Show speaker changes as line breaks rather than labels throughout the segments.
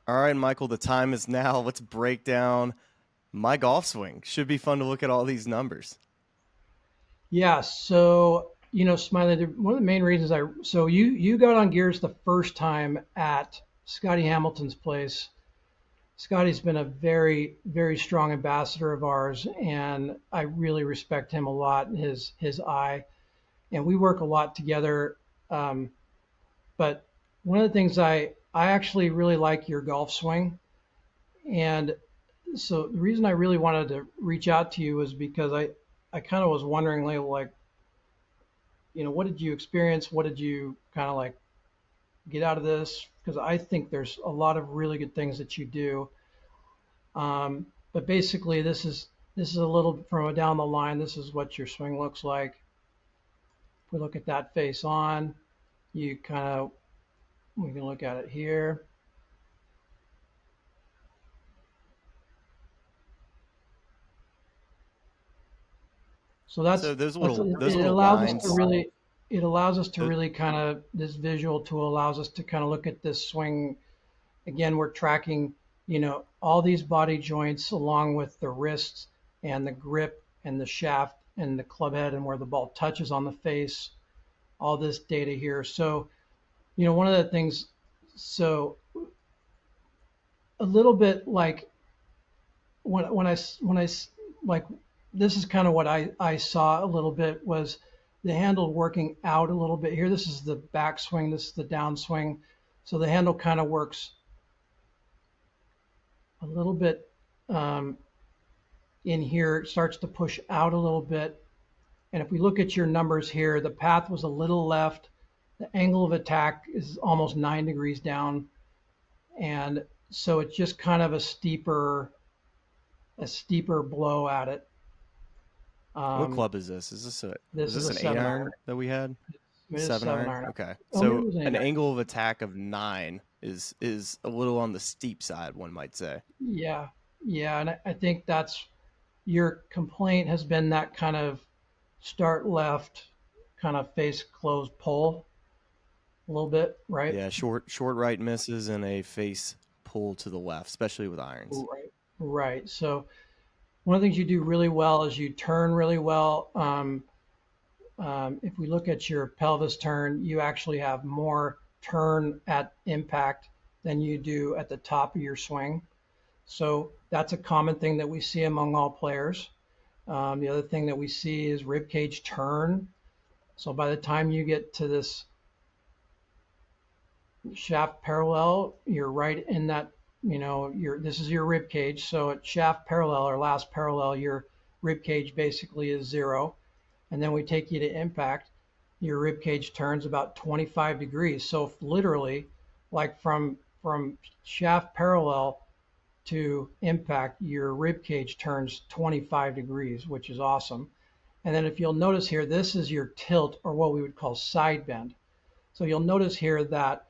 All right, Michael, the time is now. Let's break down my golf swing. Should be fun to look at all these numbers.
Yeah, so Smiley, one of the main reasons you got on gears the first time at Scotty Hamilton's place. Scotty's been a very, very strong ambassador of ours, and I really respect him a lot, his eye, and we work a lot together. Um, but one of the things I actually really like your golf swing, and so the reason I really wanted to reach out to you was because I kind of was wondering like what did you experience? What did you kind of like get out of this? Because I think there's a lot of really good things that you do. But basically, this is a little from down the line. This is what your swing looks like. If we look at that face on, you kind of we can look at it here. So
So those
it
little
allows us to
lines.
really
th-
kind of this visual tool allows us to kind of look at this swing. Again, we're tracking, all these body joints along with the wrists and the grip and the shaft and the club head and where the ball touches on the face, all this data here. So, one of the things, so a little bit like when I like this is kind of what I saw a little bit was the handle working out a little bit here. This is the backswing, this is the downswing. So the handle kind of works a little bit um, in here. It starts to push out a little bit. And if we look at your numbers here, the path was a little left. The angle of attack is almost 9 degrees down. And so it's just kind of a steeper blow at it.
what
Um,
club is this? Is
this is
this
a
an 8
seven
iron
iron.
that we had?
It is
Seven
seven
iron.
iron.
Okay.
Oh, maybe it
So
was an
an
8 iron.
angle of attack of 9 is a little on the steep side, one might say.
Yeah, yeah, and I think that's your complaint has been that kind of start left, kind of face closed pull a little bit, right?
Yeah, short right misses and a face pull to the left, especially with irons.
Right, right. So one of the things you do really well is you turn really well. If we look at your pelvis turn, you actually have more turn at impact than you do at the top of your swing. So that's a common thing that we see among all players. The other thing that we see is rib cage turn. So by the time you get to this shaft parallel, you're right in that, this is your rib cage. So at shaft parallel or last parallel, your rib cage basically is zero. And then we take you to impact, your rib cage turns about 25 degrees. So literally, like from shaft parallel to impact, your rib cage turns 25 degrees, which is awesome. And then if you'll notice here, this is your tilt or what we would call side bend. So you'll notice here that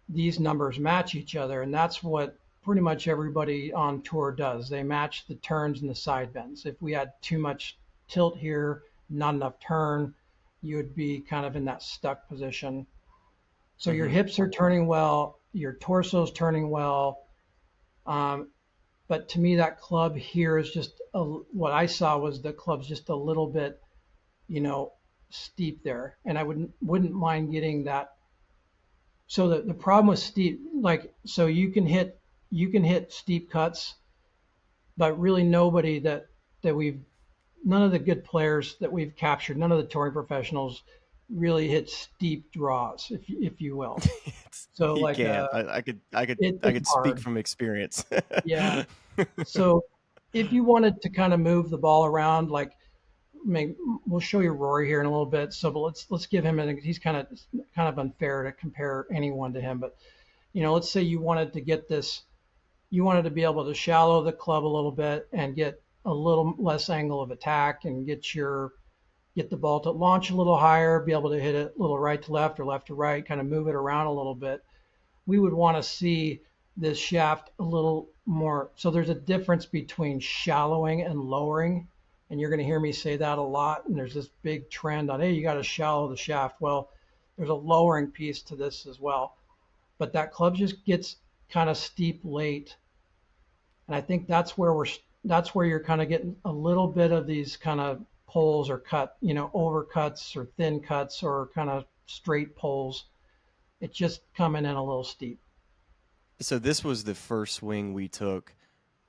these numbers match each other, and that's what pretty much everybody on tour does. They match the turns and the side bends. If we had too much tilt here, not enough turn, you would be kind of in that stuck position. So your
Hmm.
hips are turning well, your torso's turning well. Um, but to me, that club here is what I saw was the club's just a little bit, you know, steep there, and I wouldn't mind getting that. So the problem with steep, like, so you can hit steep cuts, but really nobody that we've none of the good players that we've captured, none of the touring professionals really hit steep draws, if you will. So
You
like
can't. I could
it's
speak
hard.
from experience.
Yeah. So if you wanted to kind of move the ball around, like we'll show you Rory here in a little bit. So, but let's give him he's kind of unfair to compare anyone to him. But let's say you wanted to get this, you wanted to be able to shallow the club a little bit and get a little less angle of attack and get the ball to launch a little higher, be able to hit it a little right to left or left to right, kind of move it around a little bit. We would want to see this shaft a little more. So there's a difference between shallowing and lowering. And you're going to hear me say that a lot. And there's this big trend on, hey, you got to shallow the shaft. Well, there's a lowering piece to this as well. But that club just gets kind of steep late, and I think that's where you're kind of getting a little bit of these kind of poles or cut, overcuts or thin cuts or kind of straight poles. It's just coming in a little steep.
So this was the first swing we took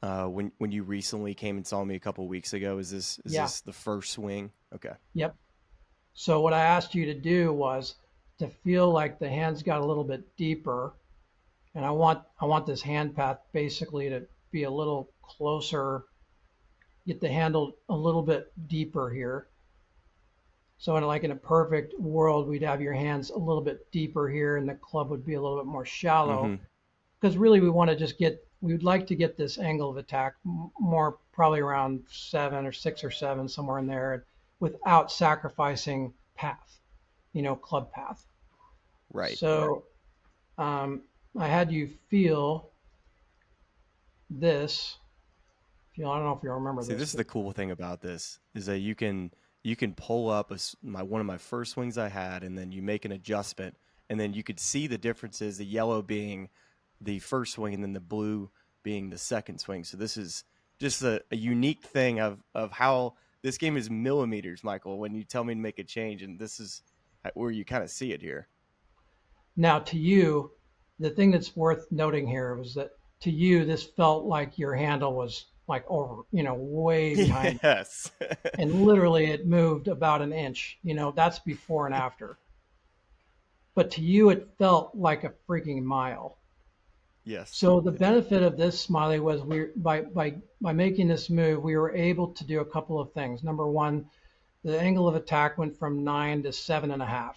when you recently came and saw me a couple weeks ago. Is
Yeah.
this the first swing? Okay.
Yep. So what I asked you to do was to feel like the hands got a little bit deeper, and I want this hand path basically to be a little closer, get the handle a little bit deeper here. So in a perfect world, we'd have your hands a little bit deeper here, and the club would be a little bit more shallow.
Mm-hmm.
Because really, we would like to get this angle of attack more probably around 7 or 6 or 7, somewhere in there, without sacrificing path, club path.
Right.
So I had you feel this. I don't know if you remember
See,
this,
this is
but
the cool thing about this is that you can pull up one of my first swings I had, and then you make an adjustment, and then you could see the differences. The yellow being the first swing, and then the blue being the second swing. So this is just a unique thing of how this game is millimeters, Michael. When you tell me to make a change, and this is where you kind of see it here.
now to you, the thing that's worth noting here was that to you, this felt like your handle was like over, way behind,
Yes.
and literally it moved about an inch. That's before and after. But to you, it felt like a freaking mile.
Yes,
So the
it did.
benefit of this, Smiley, was by making this move, we were able to do a couple of things. Number one, the angle of attack went from 9 to 7.5,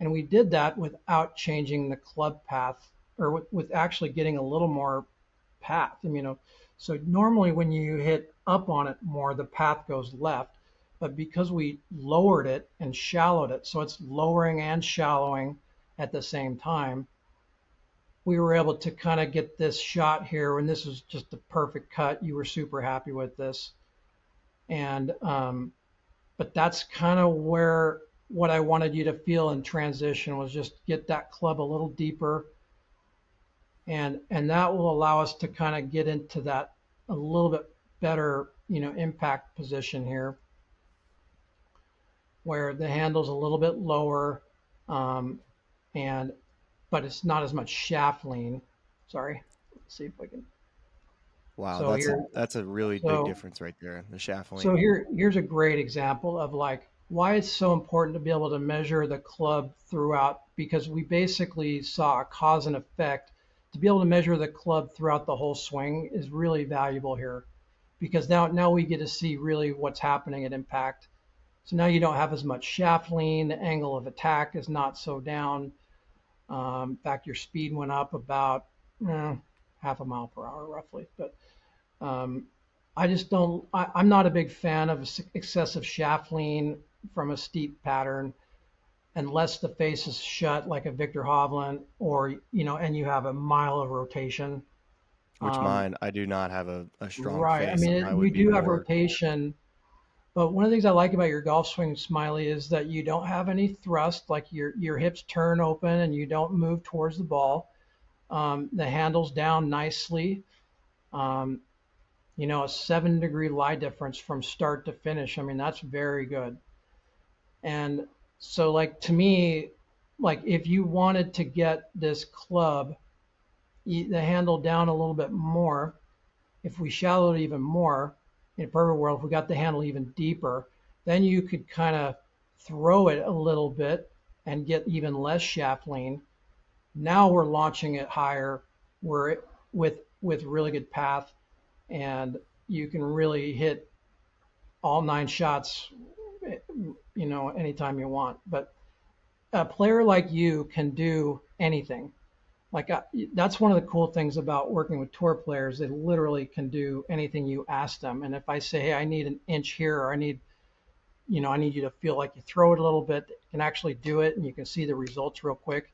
and we did that without changing the club path, or with actually getting a little more path. So normally when you hit up on it more, the path goes left, but because we lowered it and shallowed it, so it's lowering and shallowing at the same time, we were able to kind of get this shot here, and this was just the perfect cut. You were super happy with this, and but that's kind of where what I wanted you to feel in transition was just get that club a little deeper, and that will allow us to kind of get into that a little bit better, impact position here, where the handle's a little bit lower, um, and but it's not as much shaft lean. Sorry, let's see if I can.
Wow,
So here,
that's a really big
so
difference right there. The shaft
so
lean.
here's a great example of like why it's so important to be able to measure the club throughout, because we basically saw a cause and effect. To be able to measure the club throughout the whole swing is really valuable here, because now we get to see really what's happening at impact. So now you don't have as much shaft lean. The angle of attack is not so down. In fact, your speed went up about half a mile per hour roughly. But um, I just don't. I'm not a big fan of excessive shaft lean from a steep pattern unless the face is shut like a Victor Hovland, or and you have a mile of rotation.
Which
Um,
mine, I do not have a strong
right. I
face, and
mean,
mine
you
would be
do have
more.
rotation, but one of the things I like about your golf swing, Smiley, is that you don't have any thrust. Like your hips turn open and you don't move towards the ball. The handle's down nicely. Um, a 7-degree lie difference from start to finish. I mean, that's very good. And so, like, to me, like, if you wanted to get this club, the handle down a little bit more, if we shallowed it even more, in a perfect world, if we got the handle even deeper, then you could kind of throw it a little bit and get even less shaft lean. Now we're launching it higher. We're with really good path, and you can really hit all 9 shots, anytime you want. But a player like you can do anything. Like that's one of the cool things about working with tour players. They literally can do anything you ask them. And if I say, hey, I need an inch here, or I need you to feel like you throw it a little bit, you can actually do it, and you can see the results real quick.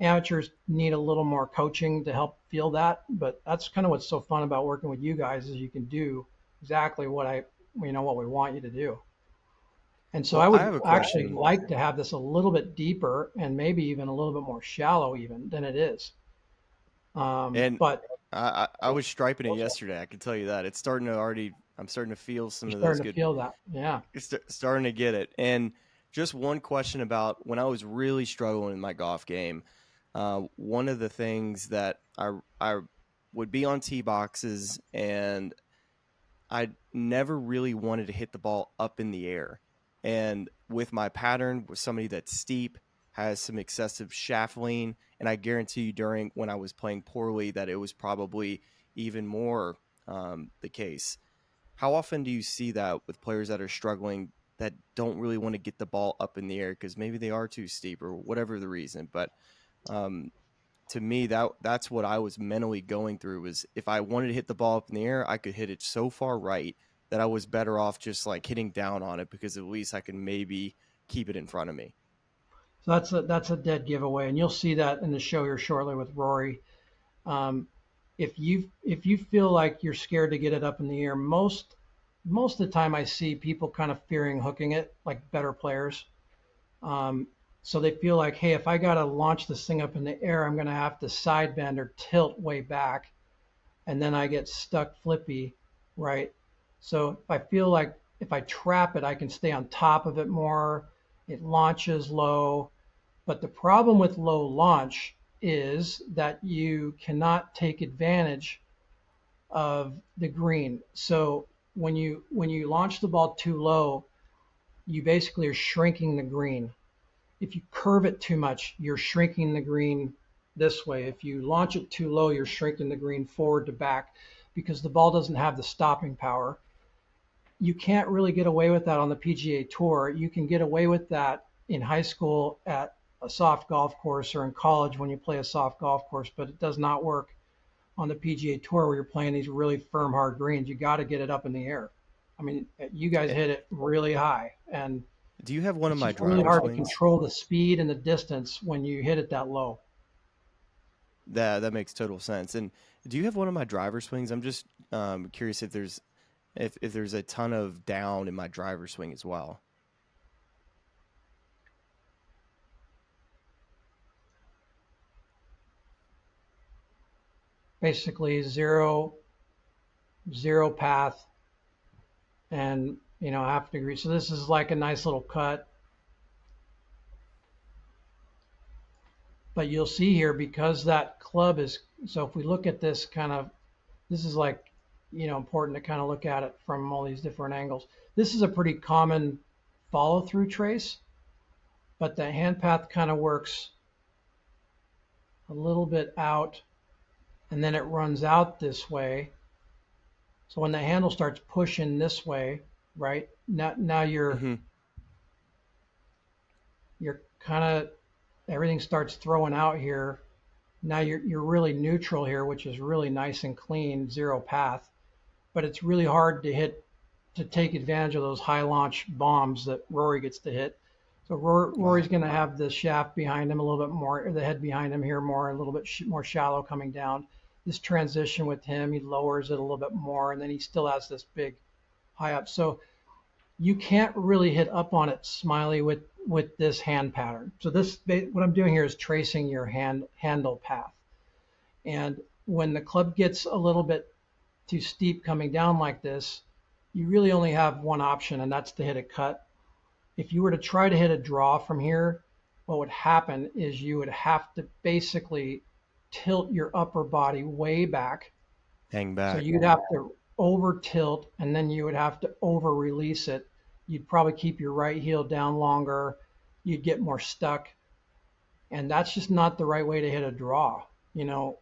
Amateurs need a little more coaching to help feel that, but that's kind of what's so fun about working with you guys is you can do exactly what we want you to do. And so I
Well, I
would
have a
actually
question.
like to have this a little bit deeper and maybe even a little bit more shallow even than it is.
And
But
I was striping it yesterday. I can tell you that it's starting to already. I'm starting to feel some
you're
of those
starting to
good.
feel that. Yeah.
It's starting to get it. And just one question about when I was really struggling in my golf game. One of the things that I would be on tee boxes, and I never really wanted to hit the ball up in the air. And with my pattern, with somebody that's steep, has some excessive shaft lean, and I guarantee you during when I was playing poorly that it was probably even more the case. How often do you see that with players that are struggling that don't really want to get the ball up in the air because maybe they are too steep or whatever the reason? But um, to me, that's what I was mentally going through was if I wanted to hit the ball up in the air, I could hit it so far right that I was better off just like hitting down on it because at least I can maybe keep it in front of me.
So that's a dead giveaway, and you'll see that in the show here shortly with Rory. Um, if you feel like you're scared to get it up in the air, most of the time I see people kind of fearing hooking it, like better players. Um, so they feel like, hey, if I got to launch this thing up in the air, I'm going to have to side bend or tilt way back, and then I get stuck flippy, right? So if I feel like if I trap it, I can stay on top of it more. It launches low. But the problem with low launch is that you cannot take advantage of the green. So when you launch the ball too low, you basically are shrinking the green. If you curve it too much, you're shrinking the green this way. If you launch it too low, you're shrinking the green forward to back because the ball doesn't have the stopping power. You can't really get away with that on the PGA Tour. You can get away with that in high school at a soft golf course or in college when you play a soft golf course, but it does not work on the PGA Tour where you're playing these really firm, hard greens. You got to get it up in the air. I mean, you guys
Eh,
hit it really high, and
Do you have one of
it's
my
just really
driver
hard to
swings?
control the speed and the distance when you hit it that low.
That makes total sense. And do you have one of my driver swings? I'm just curious if there's a ton of down in my driver swing as well.
Basically, zero path, and half degree. So this is like a nice little cut. But you'll see here because that club is, so if we look at this kind of, this is like, important to kind of look at it from all these different angles. This is a pretty common follow through trace, but the hand path kind of works a little bit out and then it runs out this way. So when the handle starts pushing this way, right now
Hmm.
you're kind of, everything starts throwing out here. Now you're really neutral here, which is really nice and clean, zero path. But it's really hard to take advantage of those high launch bombs that Rory gets to hit. So Rory's
Wow.
going to have the shaft behind him a little bit more, or the head behind him here more, a little bit more shallow coming down. This transition with him, he lowers it a little bit more, and then he still has this big high up. So you can't really hit up on it, Smylie, with this hand pattern. So this, what I'm doing here is tracing your handle path. And when the club gets a little bit too steep coming down like this, you really only have one option, and that's to hit a cut. If you were to try to hit a draw from here, what would happen is you would have to basically tilt your upper body way back.
Hang
So
back.
you'd have to over tilt and then you would have to over release it. You'd probably keep your right heel down longer. You'd get more stuck. And that's just not the right way to hit a draw. You know,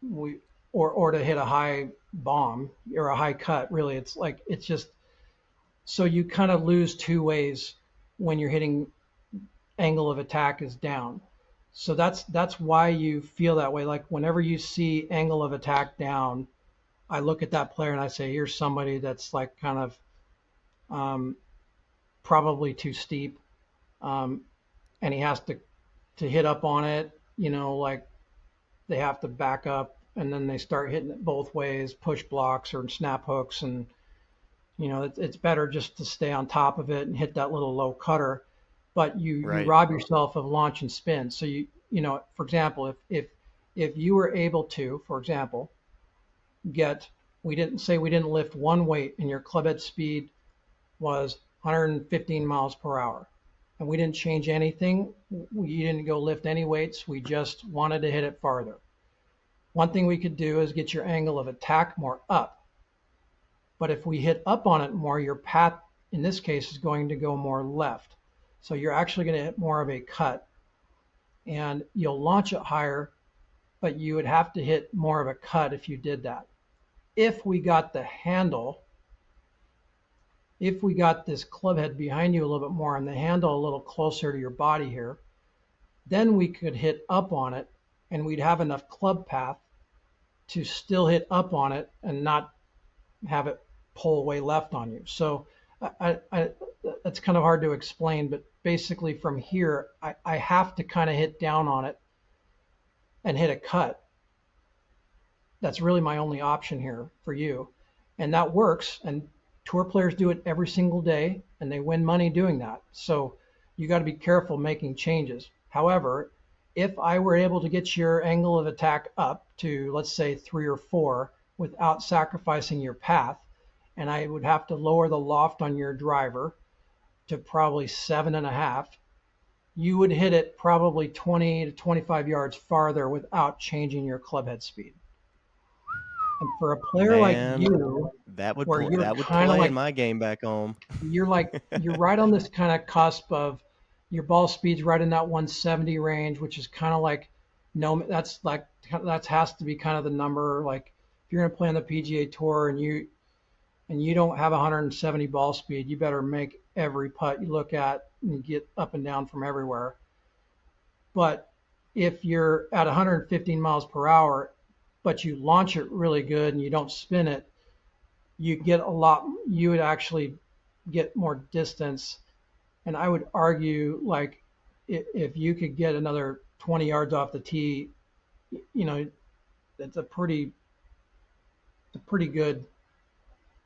we or to hit a high bomb or a high cut. Really, it's like it's just so you kind of lose two ways when you're hitting angle of attack is down. So that's why you feel that way. Like whenever you see angle of attack down, I look at that player and I say, here's somebody that's like kind of um, probably too steep, um, and he has to hit up on it. Like they have to back up and then they start hitting it both ways, push blocks or snap hooks, and it's better just to stay on top of it and hit that little low cutter. But you
Right.
rob yourself of launch and spin. So for example, if if you were able to, for example, get, we didn't lift one weight and your club head speed was 115 miles per hour. And we didn't change anything. We didn't go lift any weights. We just wanted to hit it farther. One thing we could do is get your angle of attack more up. But if we hit up on it more, your path in this case is going to go more left. So you're actually going to hit more of a cut and you'll launch it higher, but you would have to hit more of a cut if you did that. If we got the handle, if we got this club head behind you a little bit more and the handle a little closer to your body here, then we could hit up on it and we'd have enough club path to still hit up on it and not have it pull away left on you. So it's kind of hard to explain, but basically from here, I have to kind of hit down on it and hit a cut. That's really my only option here for you. And that works. And tour players do it every single day and they win money doing that. So you got to be careful making changes. However, if I were able to get your angle of attack up to, let's say, 3 or 4 without sacrificing your path, and I would have to lower the loft on your driver to probably 7.5, you would hit it probably 20 to 25 yards farther without changing your club head speed. And for a player like
Man,
you,
that would
where you're
that would
kind of
play
like
in my game back home.
you're right on this kind of cusp of your ball speed's right in that 170 range, which is kind of like no, that has to be kind of the number. Like if you're gonna play on the PGA Tour and you don't have 170 ball speed, you better make every putt you look at and get up and down from everywhere. But if you're at 115 miles per hour, but you launch it really good and you don't spin it, you would actually get more distance. And I would argue like if you could get another 20 yards off the tee, it's a pretty good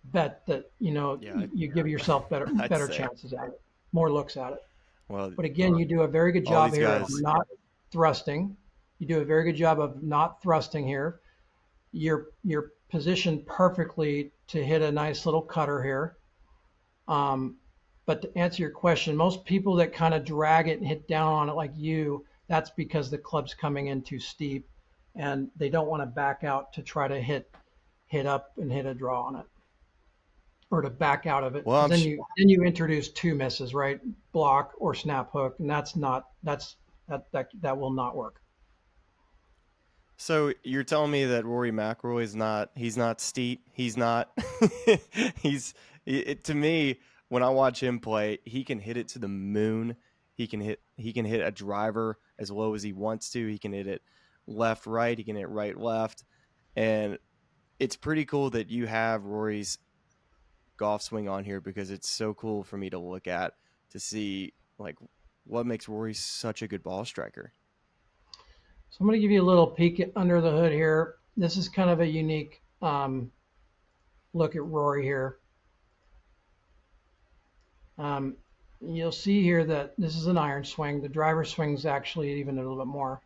bet that
Yeah,
you give yourself
I'd
better
say.
chances at it, more looks at it.
Well,
But again, you do a very good
all
job
these
here of
guys.
not thrusting. You do a very good job of not thrusting here. You're positioned perfectly to hit a nice little cutter here. But to answer your question, most people that kind of drag it and hit down on it like you, that's because the club's coming in too steep and they don't want to back out to try to hit up and hit a draw on it, or to back out of it,
Well,
because
I'm
then you introduce two misses, right? Block or snap hook, and that will not work.
So you're telling me that Rory McIlroy he's not steep. He's not to me, when I watch him play, he can hit it to the moon. He can hit a driver as low as he wants to. He can hit it left, right. He can hit right, left. And it's pretty cool that you have Rory's golf swing on here, because it's so cool for me to look at, to see like what makes Rory such a good ball striker.
So I'm going to give you a little peek under the hood here. This is kind of a unique look at Rory here. You'll see here that this is an iron swing. The driver swing's actually even a little bit more.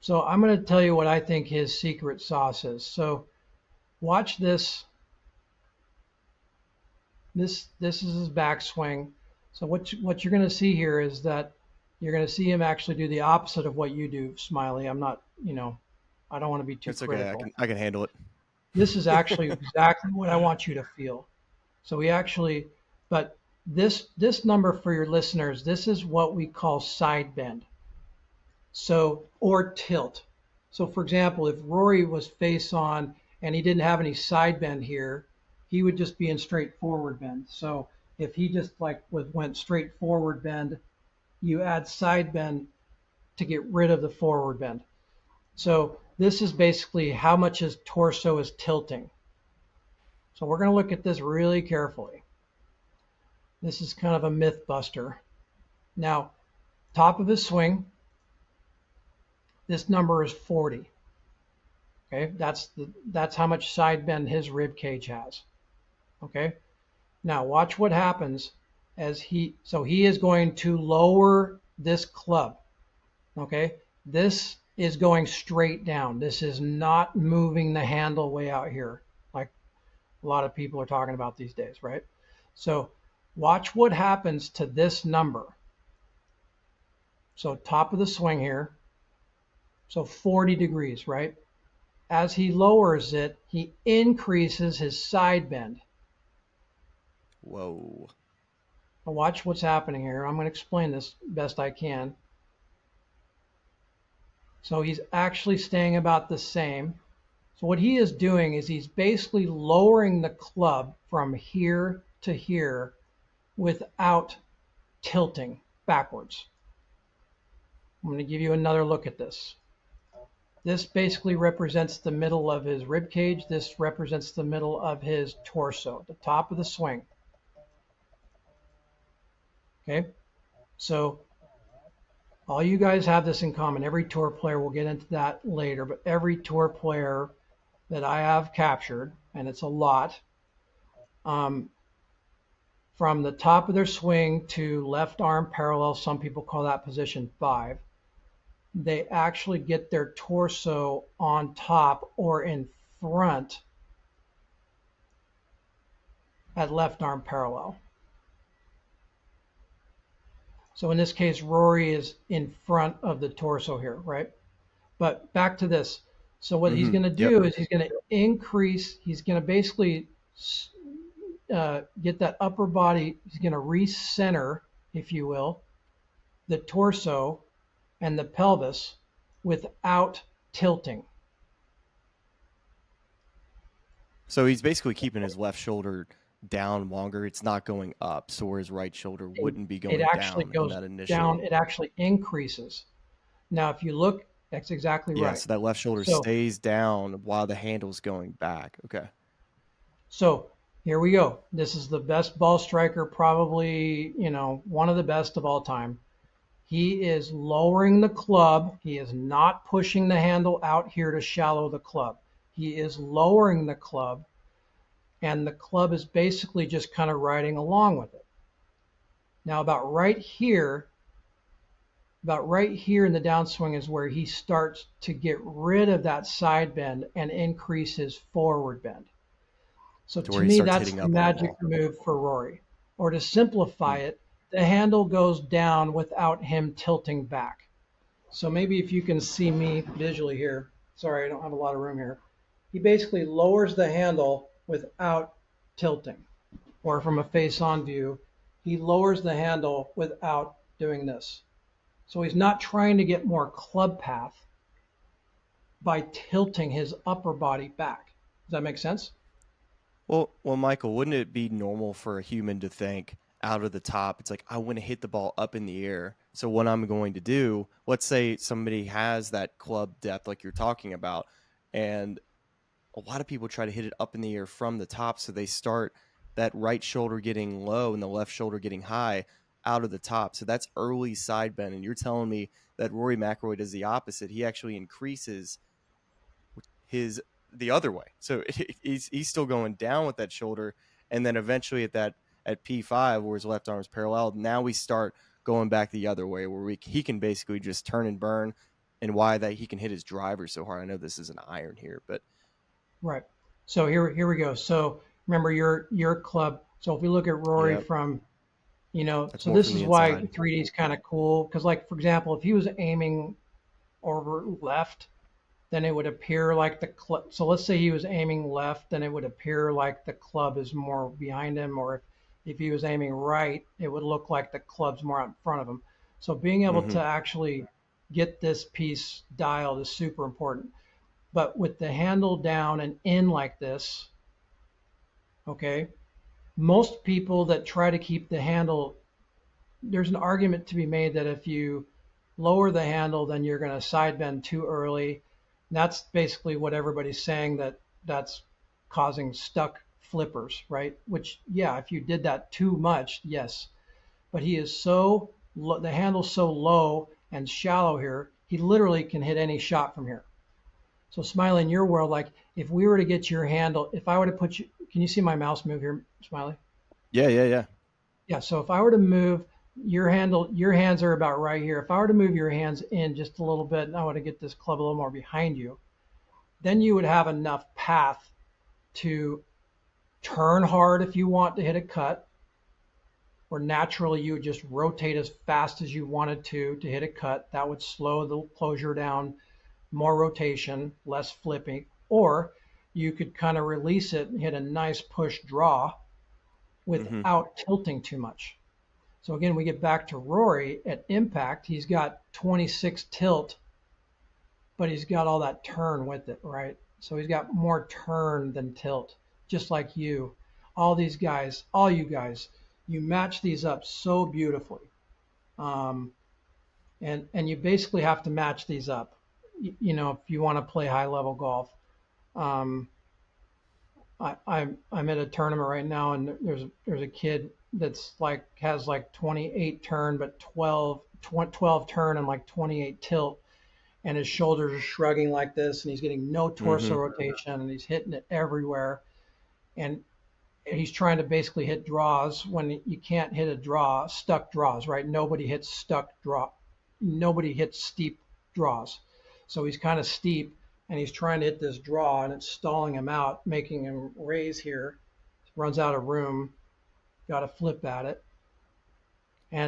So I'm going to tell you what I think his secret sauce is. So watch this. This is his backswing. So what you're going to see here is that you're going to see him actually do the opposite of what you do, Smylie. I'm not, I don't want to be too
It's okay.
critical.
I can handle it.
This is actually exactly what I want you to feel. So but this number for your listeners, this is what we call side bend. So, or tilt. So for example, if Rory was face on and he didn't have any side bend here, he would just be in straight forward bend. So if he just went straight forward bend, you add side bend to get rid of the forward bend. So this is basically how much his torso is tilting. So we're going to look at this really carefully. This is kind of a myth buster. Now, top of his swing, this number is 40. Okay, that's how much side bend his rib cage has. Okay, now watch what happens as he is going to lower this club. Okay, this is going straight down. This is not moving the handle way out here like a lot of people are talking about these days, right? So watch what happens to this number. So top of the swing here, so 40 degrees, right? As he lowers it, he increases his side bend.
Whoa.
Now watch what's happening here. I'm going to explain this best I can. So he's actually staying about the same. So what he is doing is he's basically lowering the club from here to here without tilting backwards. I'm going to give you another look at this. This basically represents the middle of his rib cage. This represents the middle of his torso, the top of the swing. Okay, so all you guys have this in common. Every tour player, we'll get into that later, but every tour player that I have captured, and it's a lot, from the top of their swing to left arm parallel, some people call that position 5, they actually get their torso on top or in front at left arm parallel. So in this case, Rory is in front of the torso here, right? But back to this. So what he's going to do is he's going to increase, he's going to basically get that upper body, he's going to recenter, if you will, the torso and the pelvis without tilting.
So he's basically keeping his left shoulder down longer. It's not going up, so where his right shoulder wouldn't be going
down. It actually goes
in that initial...
down. It actually increases. Now, if you look, that's exactly right.
Yeah, so that left shoulder stays down while the handle's going back. Okay.
So here we go. This is the best ball striker, probably, one of the best of all time. He is lowering the club. He is not pushing the handle out here to shallow the club. He is lowering the club, and the club is basically just kind of riding along with it. Now about right here in the downswing is where he starts to get rid of that side bend and increase his forward bend. So to me, that's the magic move for Rory. Or to simplify it, the handle goes down without him tilting back. So maybe if you can see me visually here, sorry, I don't have a lot of room here. He basically lowers the handle without tilting. Or from a face-on view, he lowers the handle without doing this. So he's not trying to get more club path by tilting his upper body back. Does that make sense?
Well, Michael, wouldn't it be normal for a human to think out of the top? It's like, I want to hit the ball up in the air. So what I'm going to do, let's say somebody has that club depth like you're talking about, and a lot of people try to hit it up in the air from the top. So they start that right shoulder getting low and the left shoulder getting high out of the top. So that's early side bend. And you're telling me that Rory McIlroy does the opposite. He actually increases the other way. So he's still going down with that shoulder. And then eventually at P5, where his left arm is parallel, now we start going back the other way, where he can basically just turn and burn, and why that he can hit his driver so hard. I know this is an iron here, but
right. So here we go. So remember your club. So if we look at Rory from, so this is why 3D is kind of cool, because like for example, if he was aiming over left, then it would appear like the club. So let's say he was aiming left, then it would appear like the club is more behind him, or if he was aiming right, it would look like the club's more out in front of him. So being able to actually get this piece dialed is super important. But with the handle down and in like this, okay, most people that try to keep the handle, there's an argument to be made that if you lower the handle, then you're going to side bend too early. That's basically what everybody's saying, that's causing stuck flippers, right? Which, yeah, if you did that too much, yes. But he is the handle's so low and shallow here, he literally can hit any shot from here. So Smylie, in your world, like if we were to get your handle, if I were to can you see my mouse move here, Smylie?
Yeah.
Yeah, so if I were to move your hands are about right here. If I were to move your hands in just a little bit and I want to get this club a little more behind you, then you would have enough path to turn hard if you want to hit a cut, or naturally you would just rotate as fast as you wanted to hit a cut. That would slow the closure down, more rotation, less flipping. Or you could kind of release it and hit a nice push draw
Hmm.
without tilting too much. So again, we get back to Rory at impact. He's got 26 tilt, but he's got all that turn with it, right? So he's got more turn than tilt, just like you. All these guys, all you guys, you match these up so beautifully. Um, and you basically have to match these up, if you want to play high level golf. Um, I'm at a tournament right now, and there's a kid that's like has like 28 turn, but 12 turn and like 28 tilt, and his shoulders are shrugging like this, and he's getting no torso
Hmm.
rotation, and he's hitting it everywhere, and he's trying to basically hit draws when you can't hit a draw, stuck draws, right? Nobody hits stuck draw, nobody hits steep draws, so he's kind of steep, and he's trying to hit this draw, and it's stalling him out, making him raise here, runs out of room, got to flip at it,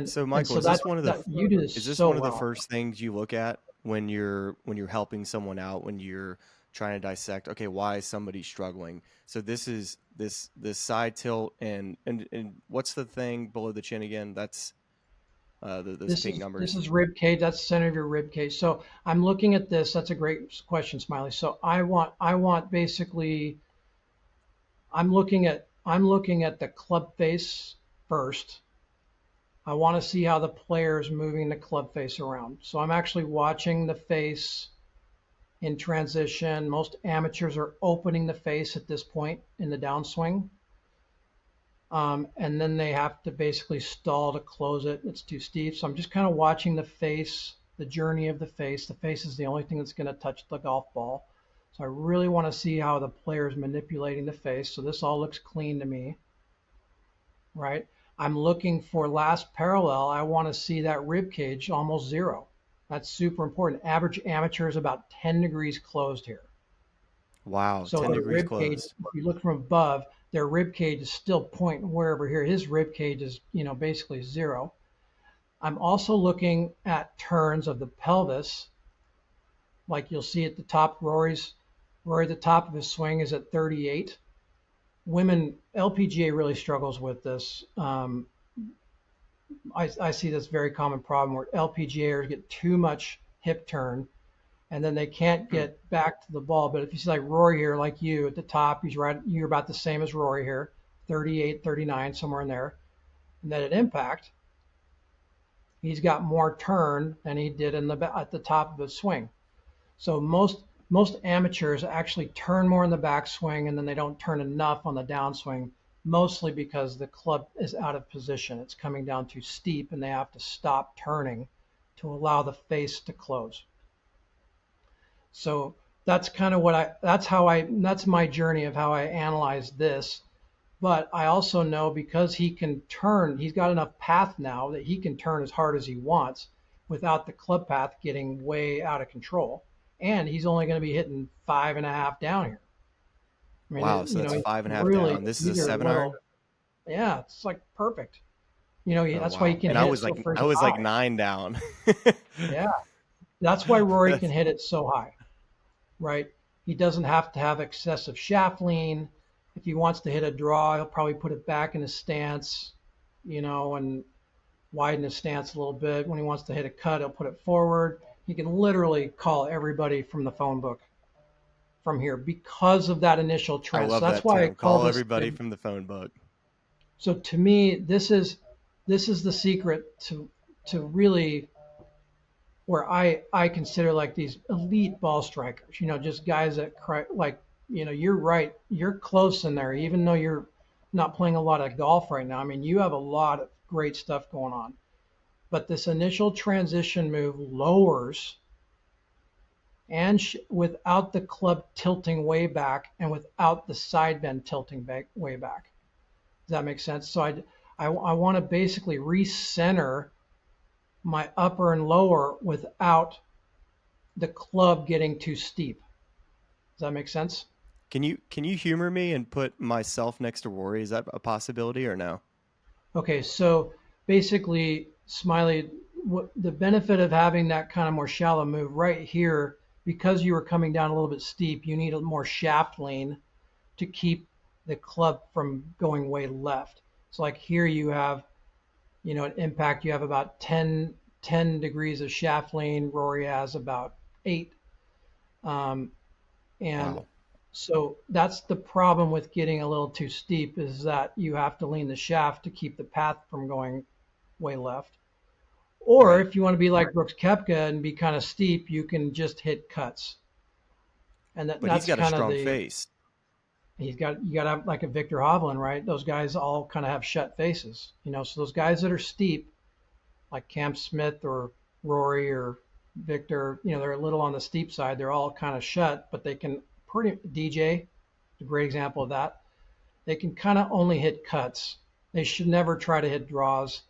So
and
Michael,
so
is this
that you do this so
one of the
well.
first things you look at when you're helping someone out, when you're trying to dissect, okay, why is somebody struggling? So this is this side tilt and what's the thing below the chin again? That's those
This
pink
is this
numbers.
is rib cage. That's the center of your rib cage. So I'm looking at this. That's a great question, Smiley. So I want basically I'm looking at the club face first. I want to see how the player is moving the club face around. So I'm actually watching the face in transition. Most amateurs are opening the face at this point in the downswing. And then they have to basically stall to close it. It's too steep. So I'm just kind of watching the face, the journey of the face. The face is the only thing that's going to touch the golf ball. So I really want to see how the player is manipulating the face. So this all looks clean to me, right? I'm looking for last parallel. I want to see that rib cage almost zero. That's super important. Average amateur is about 10 degrees closed here.
Wow,
So
10
their
degrees
rib cage,
closed.
if you look from above, their rib cage is still pointing wherever here. His rib cage is, basically zero. I'm also looking at turns of the pelvis, like you'll see at the top. Rory at the top of his swing is at 38. Women LPGA really struggles with this. I see this very common problem where LPGAers get too much hip turn and then they can't
Hmm.
get back to the ball. But if you see like Rory here, like you at the top, he's right, you're about the same as Rory here, 38, 39, somewhere in there. And then at impact, he's got more turn than he did at the top of his swing. So most amateurs actually turn more in the backswing and then they don't turn enough on the downswing, mostly because the club is out of position. It's coming down too steep and they have to stop turning to allow the face to close. So that's kind of that's my journey of how I analyze this. But I also know because he can turn, he's got enough path now that he can turn as hard as he wants without the club path getting way out of control. And he's only going to be hitting 5.5 down here. I mean,
Wow, so that's
he's
five and a half
really,
down. This is a
these are
seven
little,
iron.
yeah, it's like perfect.
Oh
That's why he
wow.
can
And
hit it so
I
freaking
was like
high.
9 down.
Yeah, that's why Rory can
That's
hit it so high, right? He doesn't have to have excessive shaft lean. If he wants to hit a draw, he'll probably put it back in his stance, and widen his stance a little bit. When he wants to hit a cut, he'll put it forward. He can literally call everybody from the phone book from here because of that initial
I
trend. So
love
that's
that
why I
term.
call
Call
this
everybody from the phone book.
so to me, this is the secret to really where I consider like these elite ball strikers, just guys that cry, like, you're right. You're close in there, even though you're not playing a lot of golf right now. I mean, you have a lot of great stuff going on. But this initial transition move lowers and without the club tilting way back and without the side bend tilting back way back. Does that make sense? So I want to basically recenter my upper and lower without the club getting too steep. Does that make sense?
Can you humor me and put myself next to Rory? Is that a possibility or no?
Okay, so basically, Smiley, the benefit of having that kind of more shallow move right here, because you were coming down a little bit steep, you need a more shaft lean to keep the club from going way left. So like here you have, at impact, you have about 10 degrees of shaft lean. Rory has about 8. Um, and
Wow.
so that's the problem with getting a little too steep is that you have to lean the shaft to keep the path from going way left. Or
Right.
if you want to be like Brooks Koepka and be kind of steep, you can just hit cuts. And
But he's
that's
got a
kind of
strong
the
face.
you got to have like a Victor Hovland, right? Those guys all kind of have shut faces, So those guys that are steep, like Cam Smith or Rory or Victor, they're a little on the steep side. They're all kind of shut, but they can DJ, a great example of that. They can kind of only hit cuts. They should never try to hit draws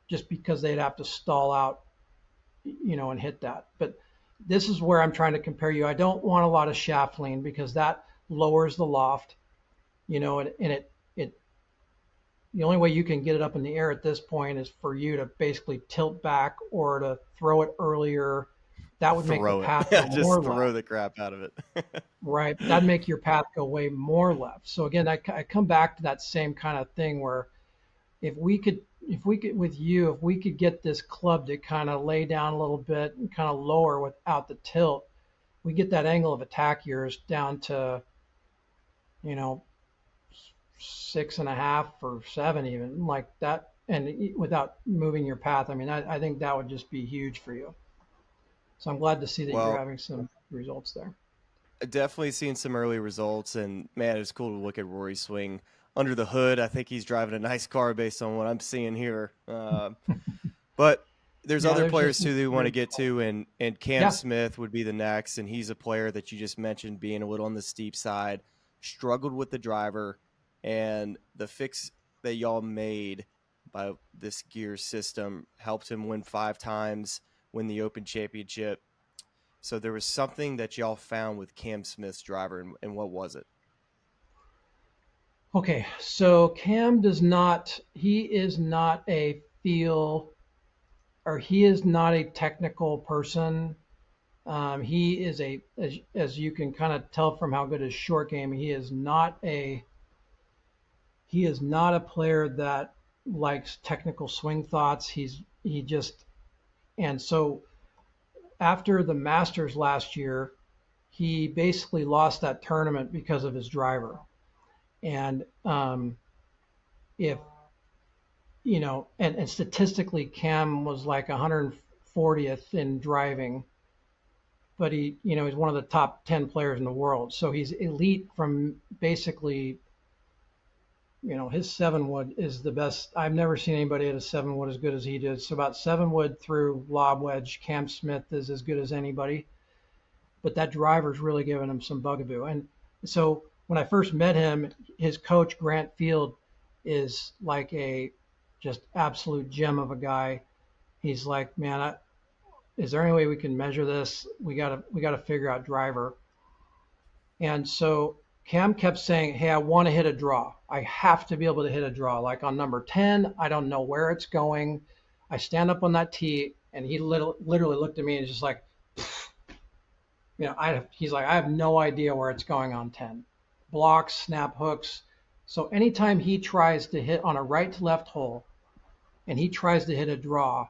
just because they'd have to stall out, and hit that. But this is where I'm trying to compare you. I don't want a lot of shaft lean because that lowers the loft, and it the only way you can get it up in the air at this point is for you to basically tilt back or to throw it earlier. That would make the
Throw it.
path go more
Just throw
left,
the crap out of it.
right? That'd make your path go way more left. So again, I come back to that same kind of thing where if we could get this club to kind of lay down a little bit and kind of lower without the tilt, we get that angle of attack yours down to, you know, 6.5 or 7 even like that, and without moving your path. I mean, I think that would just be huge for you. So I'm glad to see that you're
Well,
having some results there.
definitely seen some early results, and man, it's cool to look at Rory swing under the hood. I think he's driving a nice car based on what I'm seeing here. But there's
Yeah,
other
there's just
players
some
too that we want to
great
get
calls.
to, and Cam
Yeah.
Smith would be the next, and he's a player that you just mentioned being a little on the steep side, struggled with the driver, and the fix that y'all made by this gear system helped him win 5 times, win the Open Championship. So there was something that y'all found with Cam Smith's driver, and what was it?
Okay, so Cam does not, he is not a feel, or he is not a technical person. He is as you can kind of tell from how good his short game, he is not a player that likes technical swing thoughts. He just, and so after the Masters last year, he basically lost that tournament because of his driver. And if and statistically, Cam was like 140th in driving, but he's one of the top 10 players in the world. So he's elite from basically, his 7 wood is the best. I've never seen anybody hit a 7 wood as good as he did. So about 7 wood through lob wedge, Cam Smith is as good as anybody. But that driver's really giving him some bugaboo. And so when I first met him, his coach Grant Field is like a just absolute gem of a guy. He's like, man, is there any way we can measure this? We gotta figure out driver. And so Cam kept saying, hey, I want to hit a draw. I have to be able to hit a draw. Like on number 10, I don't know where it's going. I stand up on that tee, and he literally looked at me and just like, he's like, I have no idea where it's going on 10. Blocks, snap hooks. So anytime he tries to hit on a right to left hole and he tries to hit a draw,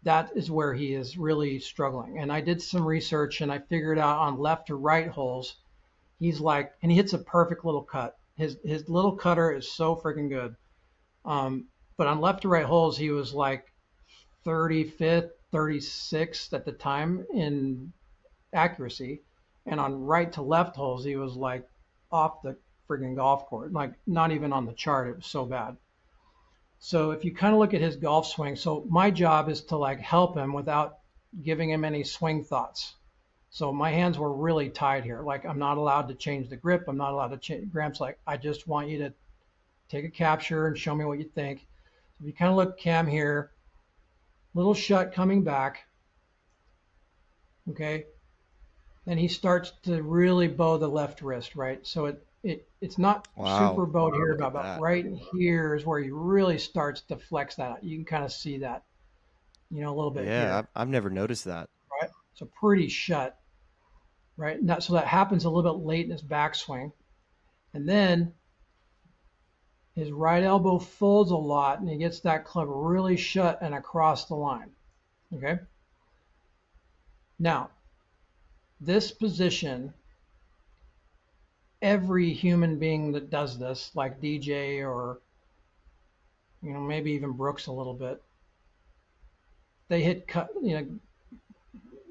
that is where he is really struggling. And I did some research and I figured out on left to right holes, he's like, and he hits a perfect little cut. His little cutter is so freaking good. But on left to right holes, he was like 35th, 36th at the time in accuracy. And on right to left holes, he was like off the friggin' golf court, like not even on the chart. It was so bad. So if you kind of look at his golf swing, so my job is to like help him without giving him any swing thoughts. So my hands were really tied here. Like I'm not allowed to change the grip. I'm not allowed to change. Graham's like, I just want you to take a capture and show me what you think. So if you kind of look Cam here, little shut coming back, okay? Then he starts to really bow the left wrist, right? So it's not
Wow.
super bowed here,
Look at
but
that.
right here is where he really starts to flex that. You can kind of see that, a little bit
Yeah,
here,
I've never noticed that.
right? So pretty shut, right? And so that happens a little bit late in his backswing. And then his right elbow folds a lot and he gets that club really shut and across the line, okay? Now, this position, every human being that does this, like DJ or maybe even Brooks a little bit, they hit cut.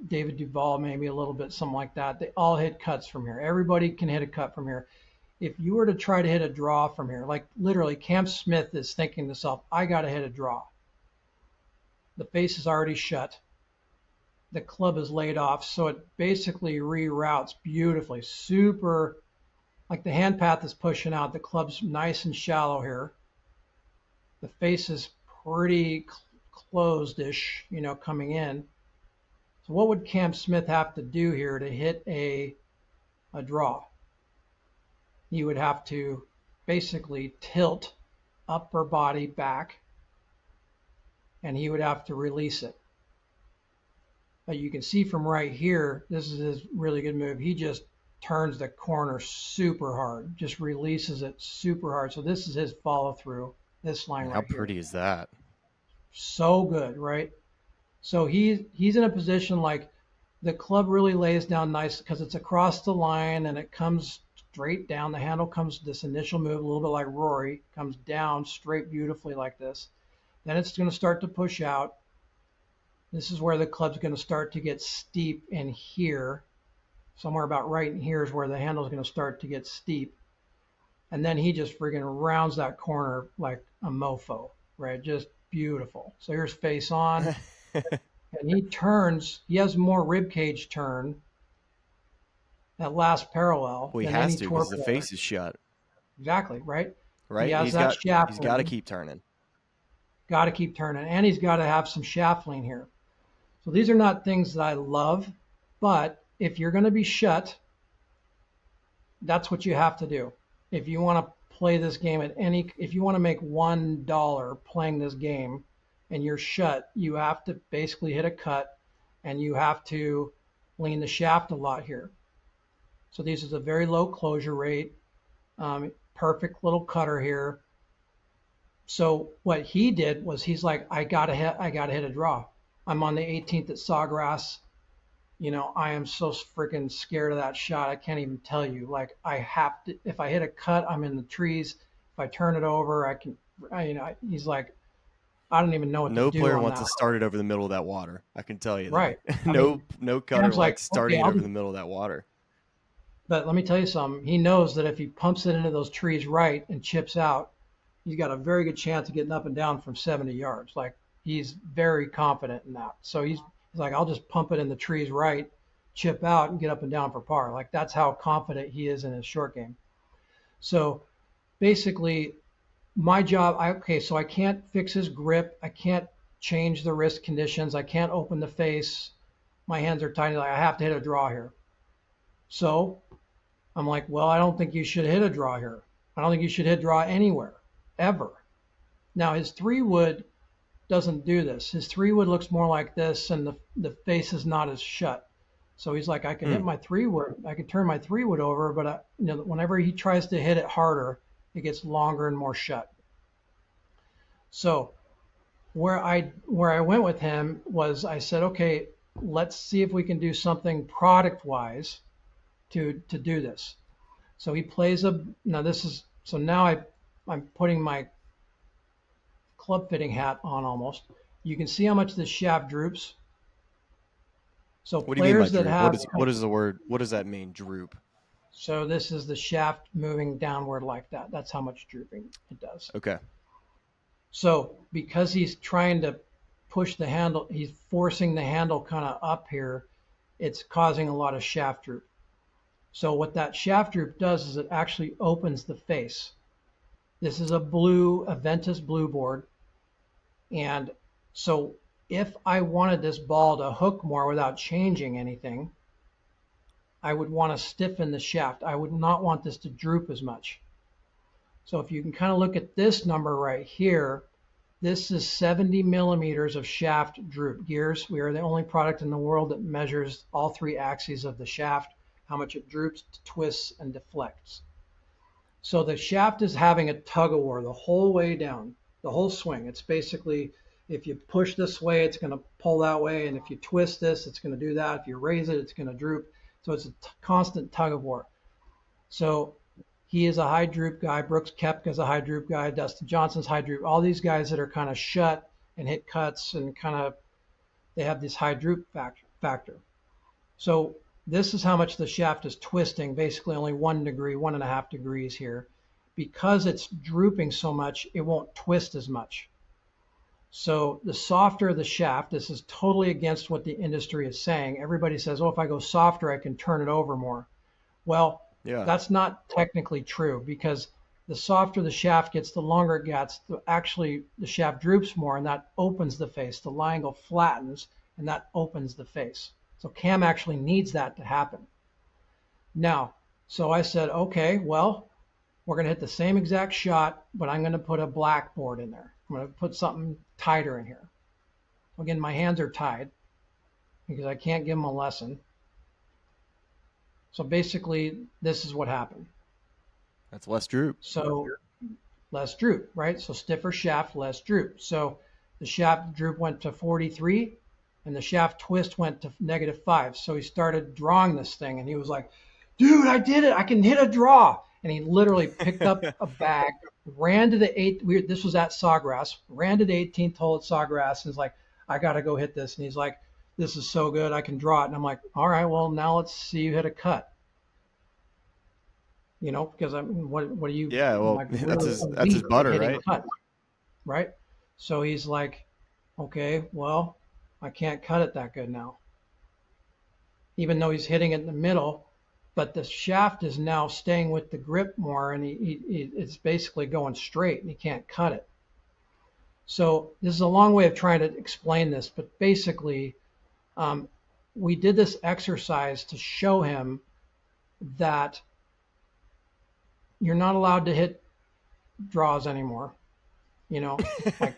David Duval maybe a little bit, something like that. They all hit cuts from here. Everybody can hit a cut from here. If you were to try to hit a draw from here, like literally, Cam Smith is thinking to himself, "I got to hit a draw." The face is already shut. The club is laid off, so it basically reroutes beautifully. Super, like the hand path is pushing out. The club's nice and shallow here. The face is pretty closed-ish, coming in. So what would Cam Smith have to do here to hit a draw? He would have to basically tilt upper body back, and he would have to release it. But you can see from right here, this is his really good move. He just turns the corner super hard, just releases it super hard. So this is his follow through, this line
And how
right here.
pretty is that?
So good, right? So he's in a position like the club really lays down nice because it's across the line and it comes straight down. The handle comes, this initial move, a little bit like Rory, comes down straight beautifully like this. Then it's going to start to push out. This is where the club's going to start to get steep in here. Somewhere about right in here is where the handle is going to start to get steep. And then he just friggin' rounds that corner like a mofo, right? Just beautiful. So here's face on. And he turns, he has more rib cage turn that last parallel
Well, he
than
has
any
to because the
torque
face is shut,
Exactly, right? He
right?
has that
He's got to
shaft
keep turning.
got to keep turning, and he's got to have some shaft lean here. So these are not things that I love, but if you're going to be shut, that's what you have to do. If you want to play this game if you want to make $1 playing this game and you're shut, you have to basically hit a cut and you have to lean the shaft a lot here. So this is a very low closure rate, perfect little cutter here. So what he did was he's like, I gotta hit a draw. I'm on the 18th at Sawgrass. I am so freaking scared of that shot. I can't even tell you. Like I have to. If I hit a cut, I'm in the trees. If I turn it over, I can. He's like, I don't even know what to
No
do
player
on
wants
that.
to start it over the middle of that water. I can tell you that.
Right. I
no,
mean,
no cutter
Cam's like,
likes starting
okay,
it over the middle of that water.
But let me tell you something. He knows that if he pumps it into those trees right and chips out, he's got a very good chance of getting up and down from 70 yards. Like he's very confident in that. So he's like, I'll just pump it in the trees right, chip out, and get up and down for par. Like that's how confident he is in his short game. So basically, my job, so I can't fix his grip. I can't change the wrist conditions. I can't open the face. My hands are tiny. Like I have to hit a draw here. So I'm like, well, I don't think you should hit a draw here. I don't think you should hit draw anywhere, ever. Now his 3-wood doesn't do this. His 3-wood looks more like this, and the face is not as shut. So he's like, I can hit my 3-wood, I can turn my 3-wood over, but whenever he tries to hit it harder, it gets longer and more shut. So where I went with him was I said, okay, let's see if we can do something product wise to do this. So he plays now I'm putting my club fitting hat on almost. You can see how much this shaft droops. So
What do you mean by
players that
droop?
have
What is the word? What does that mean? Droop.
so this is the shaft moving downward like that. That's how much drooping it does.
Okay.
So because he's trying to push the handle, he's forcing the handle kind of up here, it's causing a lot of shaft droop. So what that shaft droop does is it actually opens the face. This is a Ventus blue board. And so if I wanted this ball to hook more without changing anything, I would want to stiffen the shaft. I would not want this to droop as much. So if you can kind of look at this number right here, this is 70 millimeters of shaft droop. Gears, we are the only product in the world that measures all three axes of the shaft, how much it droops, twists, and deflects. So the shaft is having a tug of war the whole way down, the whole swing. It's basically, if you push this way, it's going to pull that way. And if you twist this, it's going to do that. If you raise it, it's going to droop. So it's a constant tug of war. So he is a high droop guy. Brooks Koepka's a high droop guy. Dustin Johnson's high droop. All these guys that are kind of shut and hit cuts and kind of, they have this high droop factor. So this is how much the shaft is twisting, basically only 1 degree, 1.5 degrees here. Because it's drooping so much, it won't twist as much. So the softer the shaft, this is totally against what the industry is saying. Everybody says, oh, if I go softer, I can turn it over more. Well, that's not technically true, because the softer the shaft gets, the longer it gets, actually the shaft droops more, and that opens the face. The line angle flattens, and that opens the face. So Cam actually needs that to happen. Now, so I said, okay, well, we're going to hit the same exact shot, but I'm going to put a blackboard in there. I'm going to put something tighter in here. Again, my hands are tied because I can't give them a lesson. So basically, this is what happened.
That's less droop.
So less droop, right? So stiffer shaft, less droop. So the shaft droop went to 43, and the shaft twist went to -5. So he started drawing this thing, and he was like, dude, I did it. I can hit a draw. And he literally picked up a bag, ran to the 8th. This was at Sawgrass, ran to the 18th hole at Sawgrass, and was like, I got to go hit this. And he's like, this is so good, I can draw it. And I'm like, all right, well, now let's see you hit a cut. You know, because what do you?
Yeah, well,
like,
that's his butter, right?
Cuts, right. So he's like, okay, well, I can't cut it that good now. Even though he's hitting it in the middle, but the shaft is now staying with the grip more, and it's basically going straight, and he can't cut it. So this is a long way of trying to explain this, but basically, we did this exercise to show him that you're not allowed to hit draws anymore. You know, like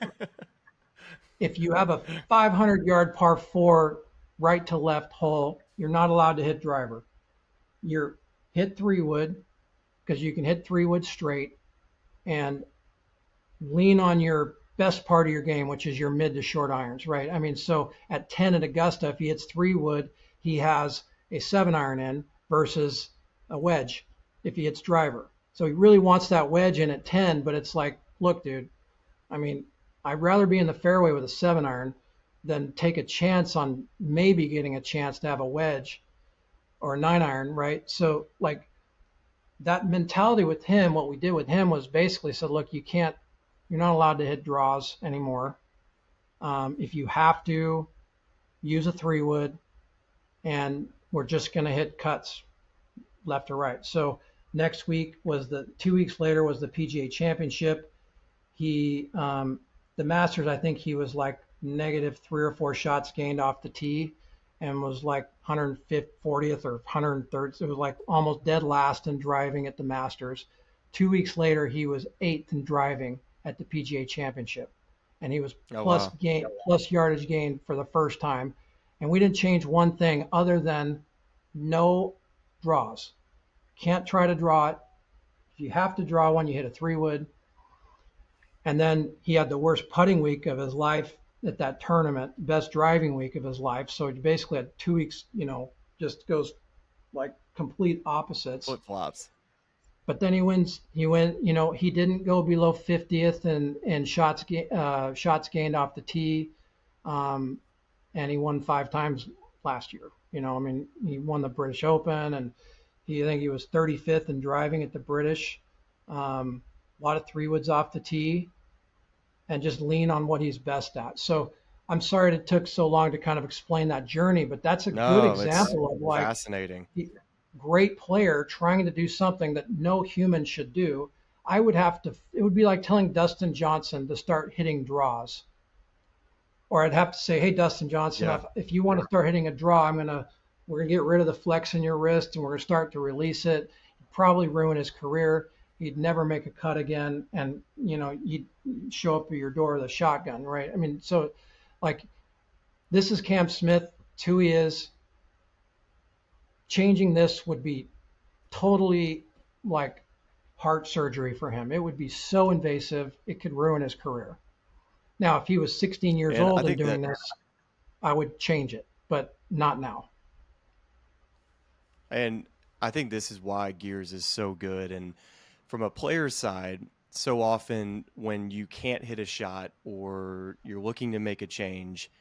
if you have a 500-yard par 4 right to left hole, you're not allowed to hit driver. You're hit 3-wood, because you can hit 3-wood straight, and lean on your best part of your game, which is your mid to short irons, right? I mean, so at 10 at Augusta, if he hits 3-wood, he has a 7-iron in versus a wedge if he hits driver. So he really wants that wedge in at 10, but it's like, look, dude, I mean, I'd rather be in the fairway with a 7-iron than take a chance on maybe getting a chance to have a wedge or a 9-iron, right? So like that mentality with him, what we did with him was basically said, look, you're not allowed to hit draws anymore. If you have to, use a 3-wood, and we're just going to hit cuts left or right. So next week 2 weeks later was the PGA Championship. The Masters, I think he was like -3 or 4 shots gained off the tee, and was like 140th or 103rd. It was like almost dead last in driving at the Masters. 2 weeks later, he was 8th in driving at the PGA Championship, and he was plus yardage gain for the first time. And we didn't change one thing other than no draws. Can't try to draw it. If you have to draw one, you hit a 3-wood. And then he had the worst putting week of his life at that tournament, best driving week of his life. So he basically had 2 weeks, just goes like complete opposites.
Flip flops.
But then he went, he didn't go below 50th in shots gained off the tee. And he won 5 times last year. I mean, he won the British Open, and I think he was 35th in driving at the British. A lot of 3-woods off the tee, and just lean on what he's best at. So I'm sorry it took so long to kind of explain that journey, but that's a good example of like
fascinating.
Great player trying to do something that no human should do. It would be like telling Dustin Johnson to start hitting draws. or I'd have to say, hey, Dustin Johnson,
Yeah.
if you want to start hitting a draw, we're gonna get rid of the flex in your wrist and we're gonna start to release it. You'd probably ruin his career. He'd never make a cut again, and you'd show up at your door with a shotgun, right? I mean, so like this is Cam Smith, it's who he is. Changing this would be totally like heart surgery for him. It would be so invasive, it could ruin his career. Now, if he was 16 years
And I
old and
think
doing
that,
this, I would change it, but not now.
and I think this is why Gears is so good. And from a player's side, so often when you can't hit a shot or you're looking to make a change,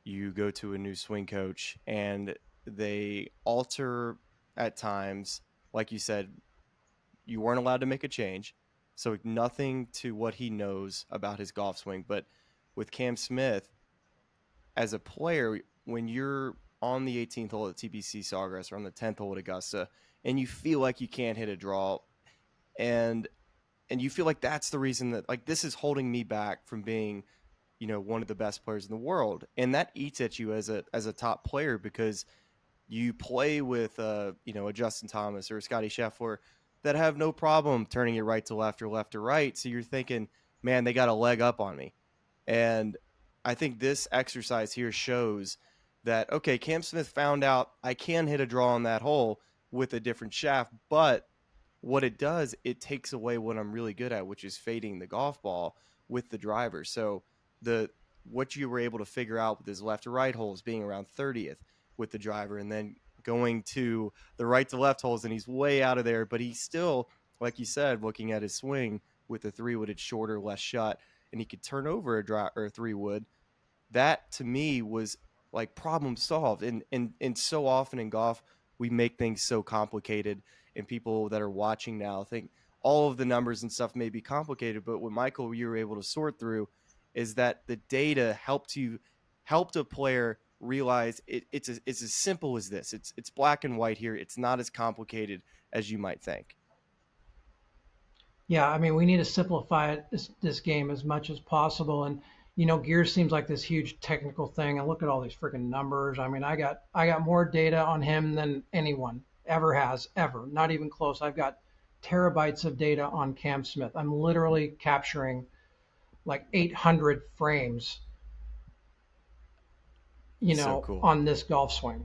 you go to a new swing coach and they alter at times. Like you said, you weren't allowed to make a change. So nothing to what he knows about his golf swing. But with Cam Smith, as a player, when you're on the 18th hole at TPC Sawgrass or on the 10th hole at Augusta, and you feel like you can't hit a draw, and you feel like that's the reason that like this is holding me back from being, one of the best players in the world, and that eats at you as a top player because you play with a Justin Thomas or a Scotty Scheffler that have no problem turning it right to left or left to right. So you're thinking, man, they got a leg up on me. And I think this exercise here shows that, okay, Cam Smith found out I can hit a draw on that hole with a different shaft, but what it does, it takes away what I'm really good at, which is fading the golf ball with the driver. So the what you were able to figure out with his left to right holes being around 30th with the driver, and then going to the right to left holes, and he's way out of there, but he's still, like you said, looking at his swing with a 3-wooded shorter, less shot, and he could turn over a 3-wood. That to me was like problem solved. And so often in golf, we make things so complicated, and people that are watching now think all of the numbers and stuff may be complicated. But what Michael, you were able to sort through is that the data helped a player realize it's as simple as this. It's black and white here. It's not as complicated as you might think.
Yeah, I mean, we need to simplify this game as much as possible. And gear seems like this huge technical thing. And look at all these freaking numbers. I mean, I got more data on him than anyone ever has, ever. Not even close. I've got terabytes of data on Cam Smith. I'm literally capturing like 800 frames,
So cool.
on this golf swing.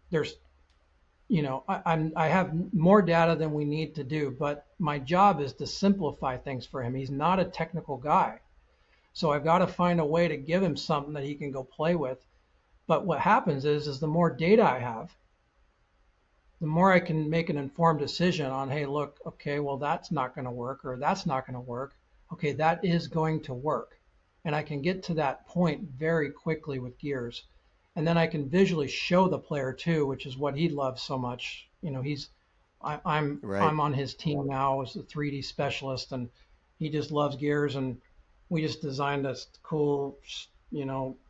There's I have more data than we need to do, but my job is to simplify things for him. He's not a technical guy. So I've got to find a way to give him something that he can go play with. But what happens is the more data I have, the more I can make an informed decision on, hey, look, okay, well, that's not going to work, or that's not going to work. Okay, that is going to work. And I can get to that point very quickly with gears. And then I can visually show the player too, which is what he loves so much.
Right.
I'm on his team now as a 3D specialist, and he just loves gears. And we just designed this cool,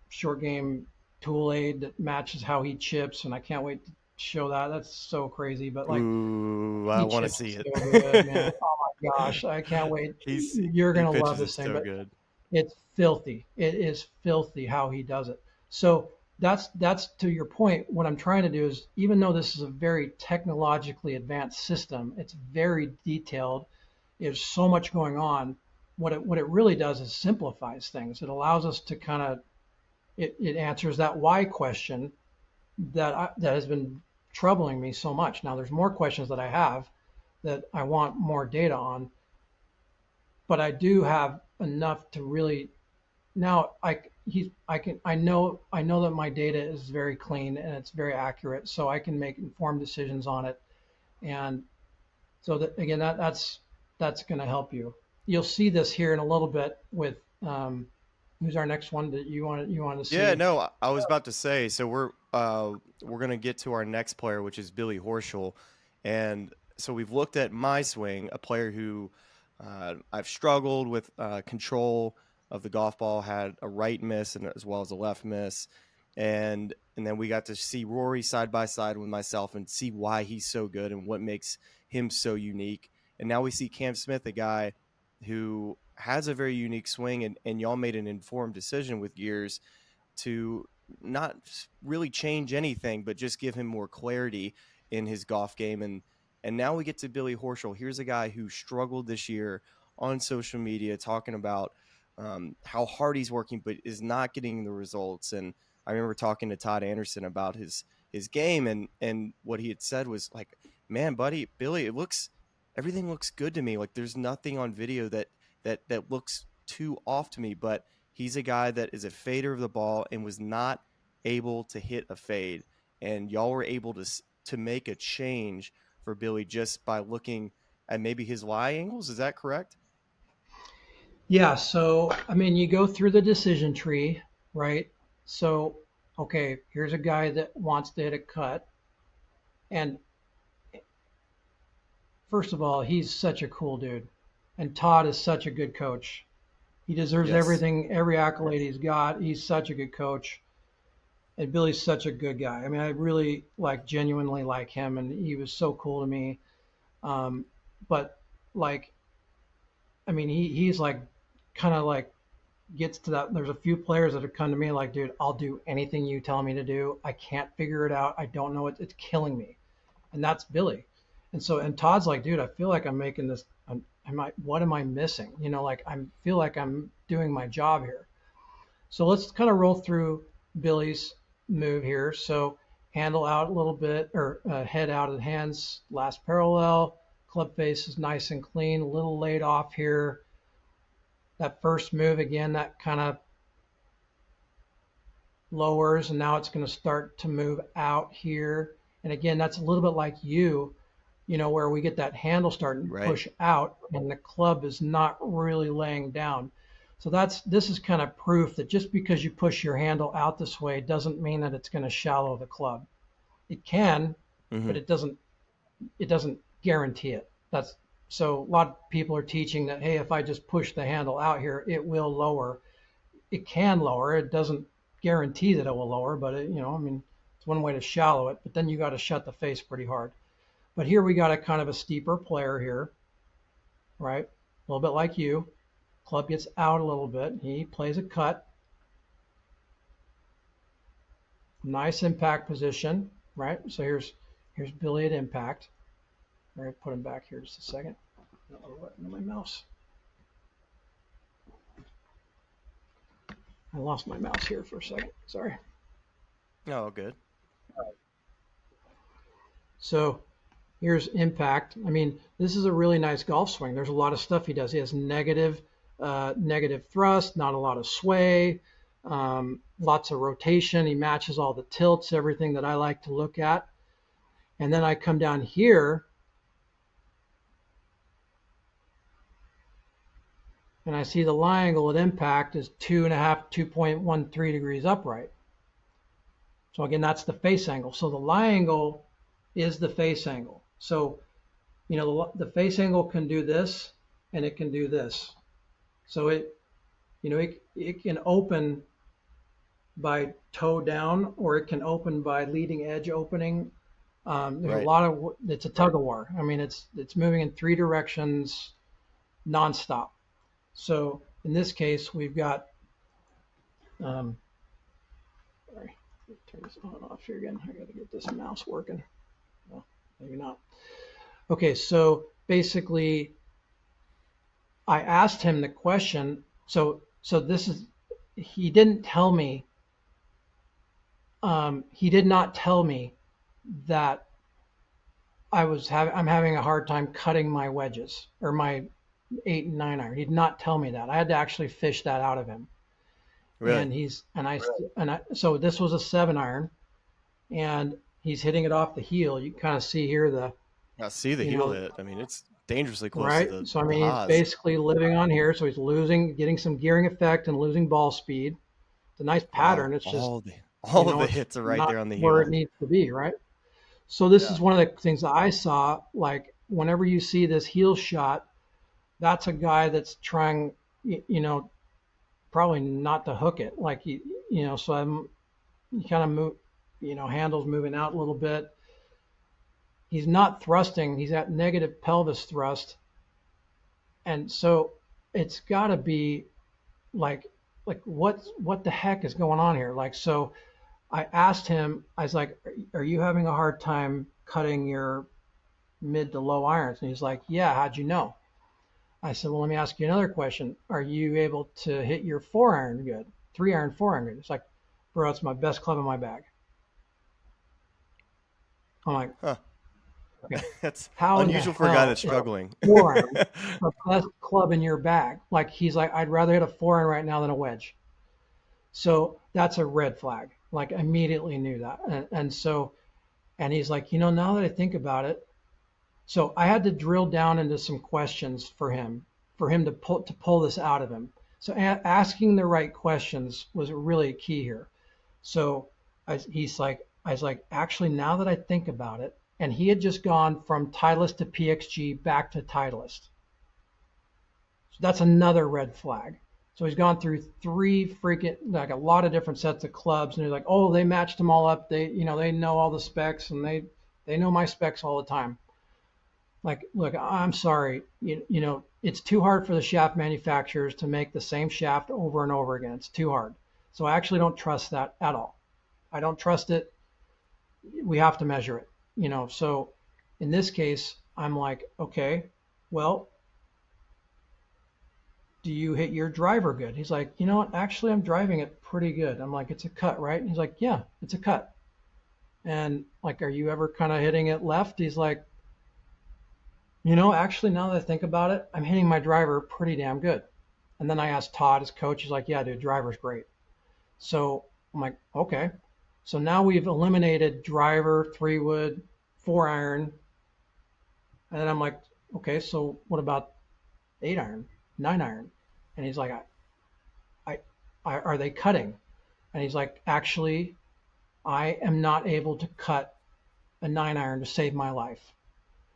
short game tool aid that matches how he chips, and I can't wait to show that. That's so crazy, but like
Ooh, I
he
want to
chips
see
so good, man.
it.
Oh my gosh, I can't wait.
He's
You're
he
gonna love
pitches it
this thing,
so
but
good.
it's filthy. It is filthy how he does it. So that's to your point. What I'm trying to do is, even though this is a very technologically advanced system, it's very detailed. There's so much going on. What it really does is simplifies things. It allows us to kind of it answers that why question that has been troubling me so much. Now there's more questions that I have that I want more data on, but I do have enough to really now I know that my data is very clean and it's very accurate, so I can make informed decisions on it. And so that again, that's going to help you. You'll see this here in a little bit with who's our next one that you want to
Yeah,
see.
no, I was about to say. So we're gonna get to our next player, which is Billy Horschel, and so we've looked at my swing, a player who I've struggled with control of the golf ball, had a right miss and as well as a left miss, and then we got to see Rory side by side with myself and see why he's so good and what makes him so unique. And now we see Cam Smith, a guy who has a very unique swing, and y'all made an informed decision with gears to not really change anything, but just give him more clarity in his golf game. And now we get to Billy Horschel. Here's a guy who struggled this year on social media, talking about how hard he's working, but is not getting the results. And I remember talking to Todd Anderson about his game, and what he had said was like, "Man, buddy, Billy, everything looks good to me. Like there's nothing on video that looks too off to me, but he's a guy that is a fader of the ball and was not able to hit a fade. And y'all were able to make a change for Billy just by looking at maybe his lie angles. Is that correct?
Yeah, so I mean, you go through the decision tree, right? So, okay, here's a guy that wants to hit a cut, and first of all, he's such a cool dude, and Todd is such a good coach. He deserves
Yes.
everything, every accolade he's got. He's such a good coach, and Billy's such a good guy. I mean, I really genuinely like him, and he was so cool to me. Um, but like, I mean, he's like kind of like gets to that. There's a few players that have come to me like, dude, I'll do anything you tell me to do. I can't figure it out. I don't know. It's killing me. And that's Billy. And Todd's like, dude, I feel like I'm making this. What am I missing? Like I feel like I'm doing my job here. So let's kind of roll through Billy's move here. So handle out a little bit, or head out of the hands, last parallel. Club face is nice and clean, a little laid off here. That first move again, that kind of lowers, and now it's going to start to move out here. And again, that's a little bit like where we get that handle starting to
Right.
push out and the club is not really laying down. So this is kind of proof that just because you push your handle out this way doesn't mean that it's going to shallow the club. It can,
Mm-hmm.
but it doesn't guarantee it. That's so a lot of people are teaching that, hey, if I just push the handle out here, it will lower. It can lower. It doesn't guarantee that it will lower, but I mean, it's one way to shallow it. But then you got to shut the face pretty hard. But here we got a kind of a steeper player here, right? A little bit like you. Club gets out a little bit. He plays a cut. Nice impact position, right? So here's Billy at impact. All right, put him back here just a second. Oh, what my mouse? I lost my mouse here for a second. Sorry.
Oh, good.
So here's impact. I mean, this is a really nice golf swing. There's a lot of stuff he does. He has negative thrust, not a lot of sway, lots of rotation. He matches all the tilts, everything that I like to look at. And then I come down here and I see the lie angle at impact is 2.13 degrees upright. So again, that's the face angle. So the lie angle is the face angle. So, the face angle can do this and it can do this. So it can open by toe down, or it can open by leading edge opening. There's a
Right.
lot of, it's a tug of war. I mean, it's moving in three directions nonstop. So in this case, we've got, sorry, turn this on and off here again. I got to get this mouse working. Well, maybe not. Okay, so basically, I asked him the question. So this is, he didn't tell me. He did not tell me that I'm having a hard time cutting my wedges or my 8 and 9 iron. He did not tell me that. I had to actually fish that out of him.
Really.
And so this was a 7 iron, and he's hitting it off the heel. You kind of see here
I see the
you
heel
know,
hit. I mean, it's dangerously close to
right?
the
So I mean, he's
Haas.
basically living on here. So he's getting some gearing effect and losing ball speed. It's a nice
Wow.
pattern. It's just,
All of the
it's
hits are right
not
there on the
where it
heel.
needs to be, right? So this
Yeah.
is one of the things that I saw. Like whenever you see this heel shot, that's a guy that's trying, probably not to hook it. Like so you kind of move, handles moving out a little bit. He's not thrusting. He's at negative pelvis thrust, and so it's got to be like what the heck is going on here? Like, so I asked him, I was like, are you having a hard time cutting your mid to low irons? And he's like, yeah, how'd you know? I said, well, let me ask you another question. Are you able to hit your 4 iron good? 3 iron, 4 iron good? It's like, bro, it's my best club in my bag. I'm like,
Huh.
okay,
That's
how in the
unusual for a guy
hell
that's
is a
struggling.
4 iron the best club in your bag? Like, he's like, I'd rather hit a 4 iron right now than a wedge. So that's a red flag. Like, immediately knew that. And he's like, now that I think about it, so I had to drill down into some questions for him to pull this out of him. So asking the right questions was really key here. So I was like, actually, now that I think about it, and he had just gone from Titleist to PXG back to Titleist. So that's another red flag. So he's gone through like a lot of different sets of clubs, and he's like, oh, they matched them all up. They know all the specs, and they know my specs all the time. Like, look, I'm sorry, it's too hard for the shaft manufacturers to make the same shaft over and over again. It's too hard. So I actually don't trust that at all. I don't trust it. We have to measure it. So in this case, I'm like, okay, well, do you hit your driver good? He's like, you know what? Actually, I'm driving it pretty good. I'm like, it's a cut, right? And he's like, yeah, it's a cut. And like, are you ever kind of hitting it left? He's like, actually, now that I think about it, I'm hitting my driver pretty damn good. And then I asked Todd, his coach, he's like, yeah, dude, driver's great. So I'm like, okay. So now we've eliminated driver, 3-wood, 4 iron. And then I'm like, okay, so what about 8 iron, 9 iron? And he's like, are they cutting? And he's like, actually, I am not able to cut a 9 iron to save my life.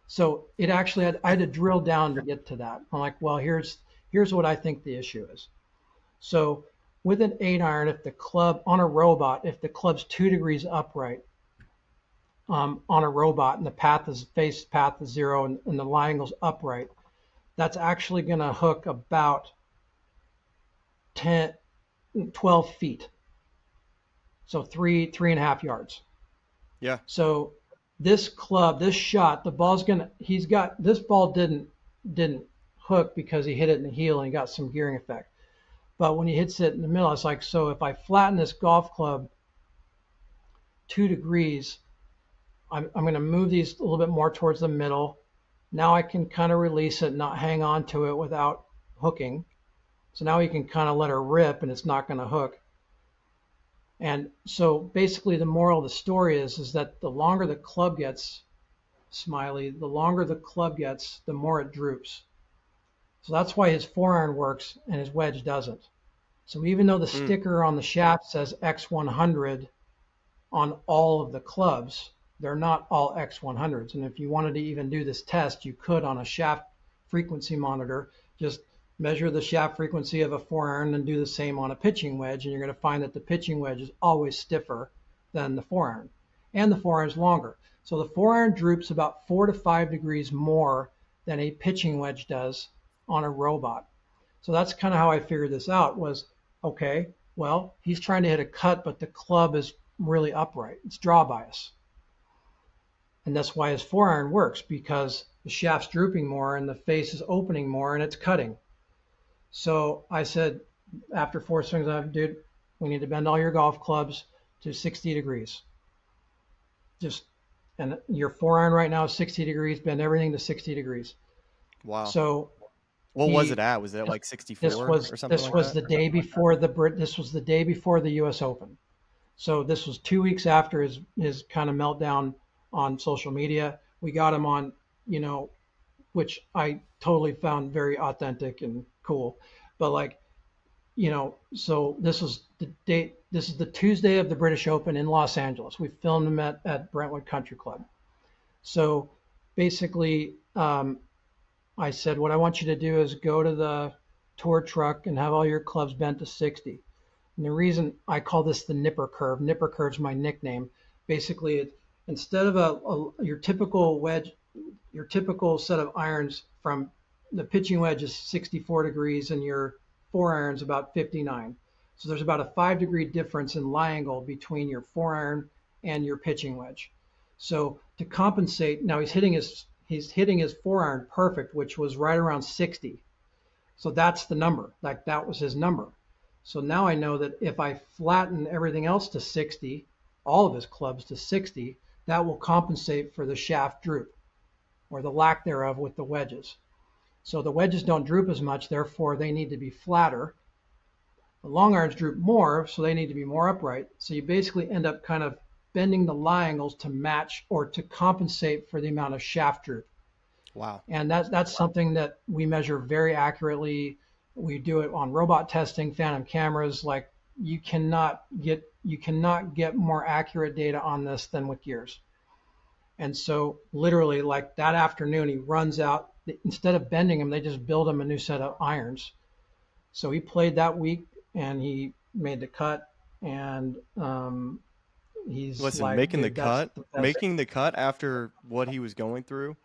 So it actually I had to drill down to get to that. I'm like, well, here's what I think the issue is. So with an 8 iron, if the club on a robot, if the club's 2 degrees upright on a robot and the face path is 0 and the line angle's upright, that's actually going to hook about 10, 12 feet. So three and a half yards.
Yeah.
So this shot, this ball didn't hook because he hit it in the heel and he got some gearing effect. But when he hits it in the middle, it's like, so if I flatten this golf club 2 degrees, I'm going to move these a little bit more towards the middle. Now I can kind of release it, not hang on to it without hooking. So now you can kind of let her rip and it's not going to hook. And so basically the moral of the story is that the longer the club gets, Smylie, the longer the club gets, the more it droops. So that's why his 4 iron works and his wedge doesn't. So even though the sticker on the shaft says X100 on all of the clubs, they're not all X100s. And if you wanted to even do this test, you could on a shaft frequency monitor, just measure the shaft frequency of a 4 iron and do the same on a pitching wedge. And you're going to find that the pitching wedge is always stiffer than the 4 iron. And the 4 iron is longer. So the 4 iron droops about 4 to 5 degrees more than a pitching wedge does on a robot. So that's kind of how I figured this out was, okay, well, he's trying to hit a cut, but the club is really upright. It's draw bias. And that's why his 4 iron works, because the shaft's drooping more and the face is opening more and it's cutting. So I said, after 4 swings, I said, dude, we need to bend all your golf clubs to 60 degrees. And your 4 iron right now is 60 degrees, bend everything to 60 degrees.
Wow.
So
what was it at? Was it like 64 or something
this
like
was
that?
the day before this was the day before the US Open. So this was 2 weeks after his kind of meltdown on social media. We got him on, which I totally found very authentic and cool. But like, so this was the date. This is the Tuesday of the British Open in Los Angeles. We filmed him at Brentwood Country Club. So basically, I said, what I want you to do is go to the tour truck and have all your clubs bent to 60. And the reason I call this the nipper curve's my nickname. Basically, instead of your typical wedge, your typical set of irons from the pitching wedge is 64 degrees and your 4 irons about 59. So there's about a 5 degree difference in lie angle between your 4 iron and your pitching wedge. So to compensate, now he's hitting his 4 iron perfect, which was right around 60. So that's the number. Like that was his number. So now I know that if I flatten everything else to 60, all of his clubs to 60, that will compensate for the shaft droop or the lack thereof with the wedges. So the wedges don't droop as much, therefore they need to be flatter. The long irons droop more, so they need to be more upright. So you basically end up kind of bending the lie angles to match or to compensate for the amount of shaft droop.
Wow.
And that's something that we measure very accurately. We do it on robot testing, phantom cameras. Like you cannot get more accurate data on this than with gears. And so literally like that afternoon, he runs out. Instead of bending them, they just build him a new set of irons. So he played that week and he made the cut. And he's
Listen,
like, dude, that's the best.
making the cut after what he was going through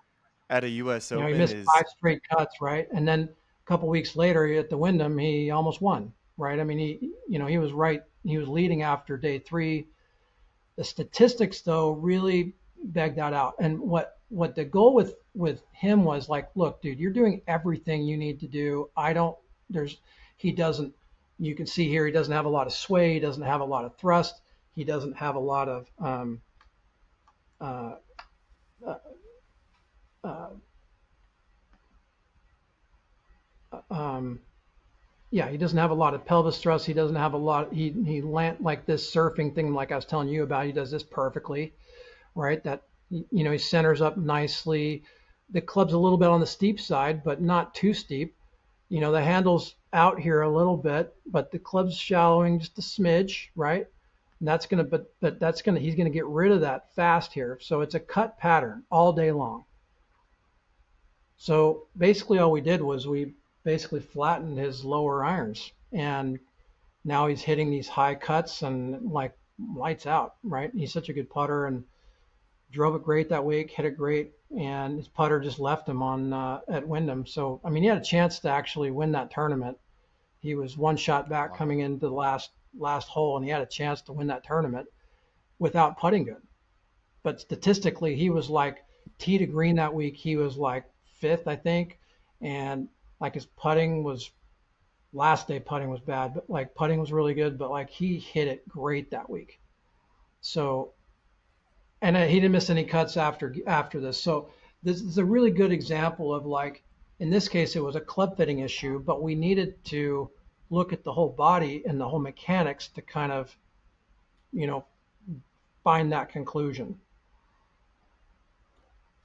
at a U.S.
He
Open
missed
is
5 straight cuts, right? And then a couple weeks later at the Wyndham, he almost won, right? I mean, he was right. He was leading after day 3. The statistics, though, really begged that out. And what the goal with him was like, look, dude, you're doing everything you need to do. I don't. He doesn't. You can see here, he doesn't have a lot of sway. He doesn't have a lot of thrust. He doesn't have a lot of uh, uh, uh, um, yeah, he doesn't have a lot of pelvis thrust. He doesn't have a lot. He land like this surfing thing, like I was telling you about. He does this perfectly, right? That he centers up nicely. The club's a little bit on the steep side, but not too steep. The handle's out here a little bit, but the club's shallowing just a smidge, right? And that's gonna, but that's gonna, he's gonna get rid of that fast here. So it's a cut pattern all day long. So basically, all we did was we basically flattened his lower irons, and now he's hitting these high cuts and like lights out, right? He's such a good putter and drove it great that week, hit it great, and his putter just left him on at Wyndham. So I mean, he had a chance to actually win that tournament. He was one shot back
wow.
coming into the last hole, and he had a chance to win that tournament without putting good. But statistically, he was like tee to green that week. He was like fifth, I think, and like his putting was last day putting was bad, but like putting was really good. But like he hit it great that week. So and he didn't miss any cuts after this. So this is a really good example of like in this case it was a club fitting issue, but we needed to look at the whole body and the whole mechanics to kind of you know find that conclusion.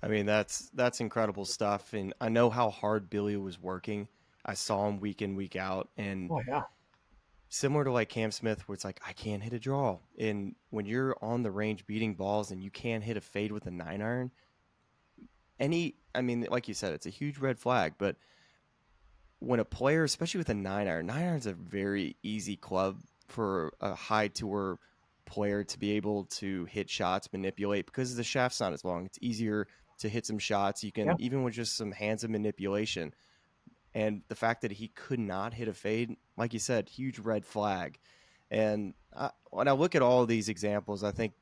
I mean, that's incredible stuff, and I know how hard Billy was working. I saw him week in, week out, and
Oh yeah.
similar to like Cam Smith, where it's like I can't hit a draw, and when you're on the range beating balls and you can't hit a fade with a 9 iron, I mean, like you said, it's a huge red flag. But when a player, especially with a 9 iron is a very easy club for a high tour player to be able to hit shots, manipulate because the shaft's not as long. It's easier to hit some shots. You can
Yeah.
even with just some hands of manipulation. And the fact that he could not hit a fade, like you said, huge red flag. And when I look at all of these examples, I think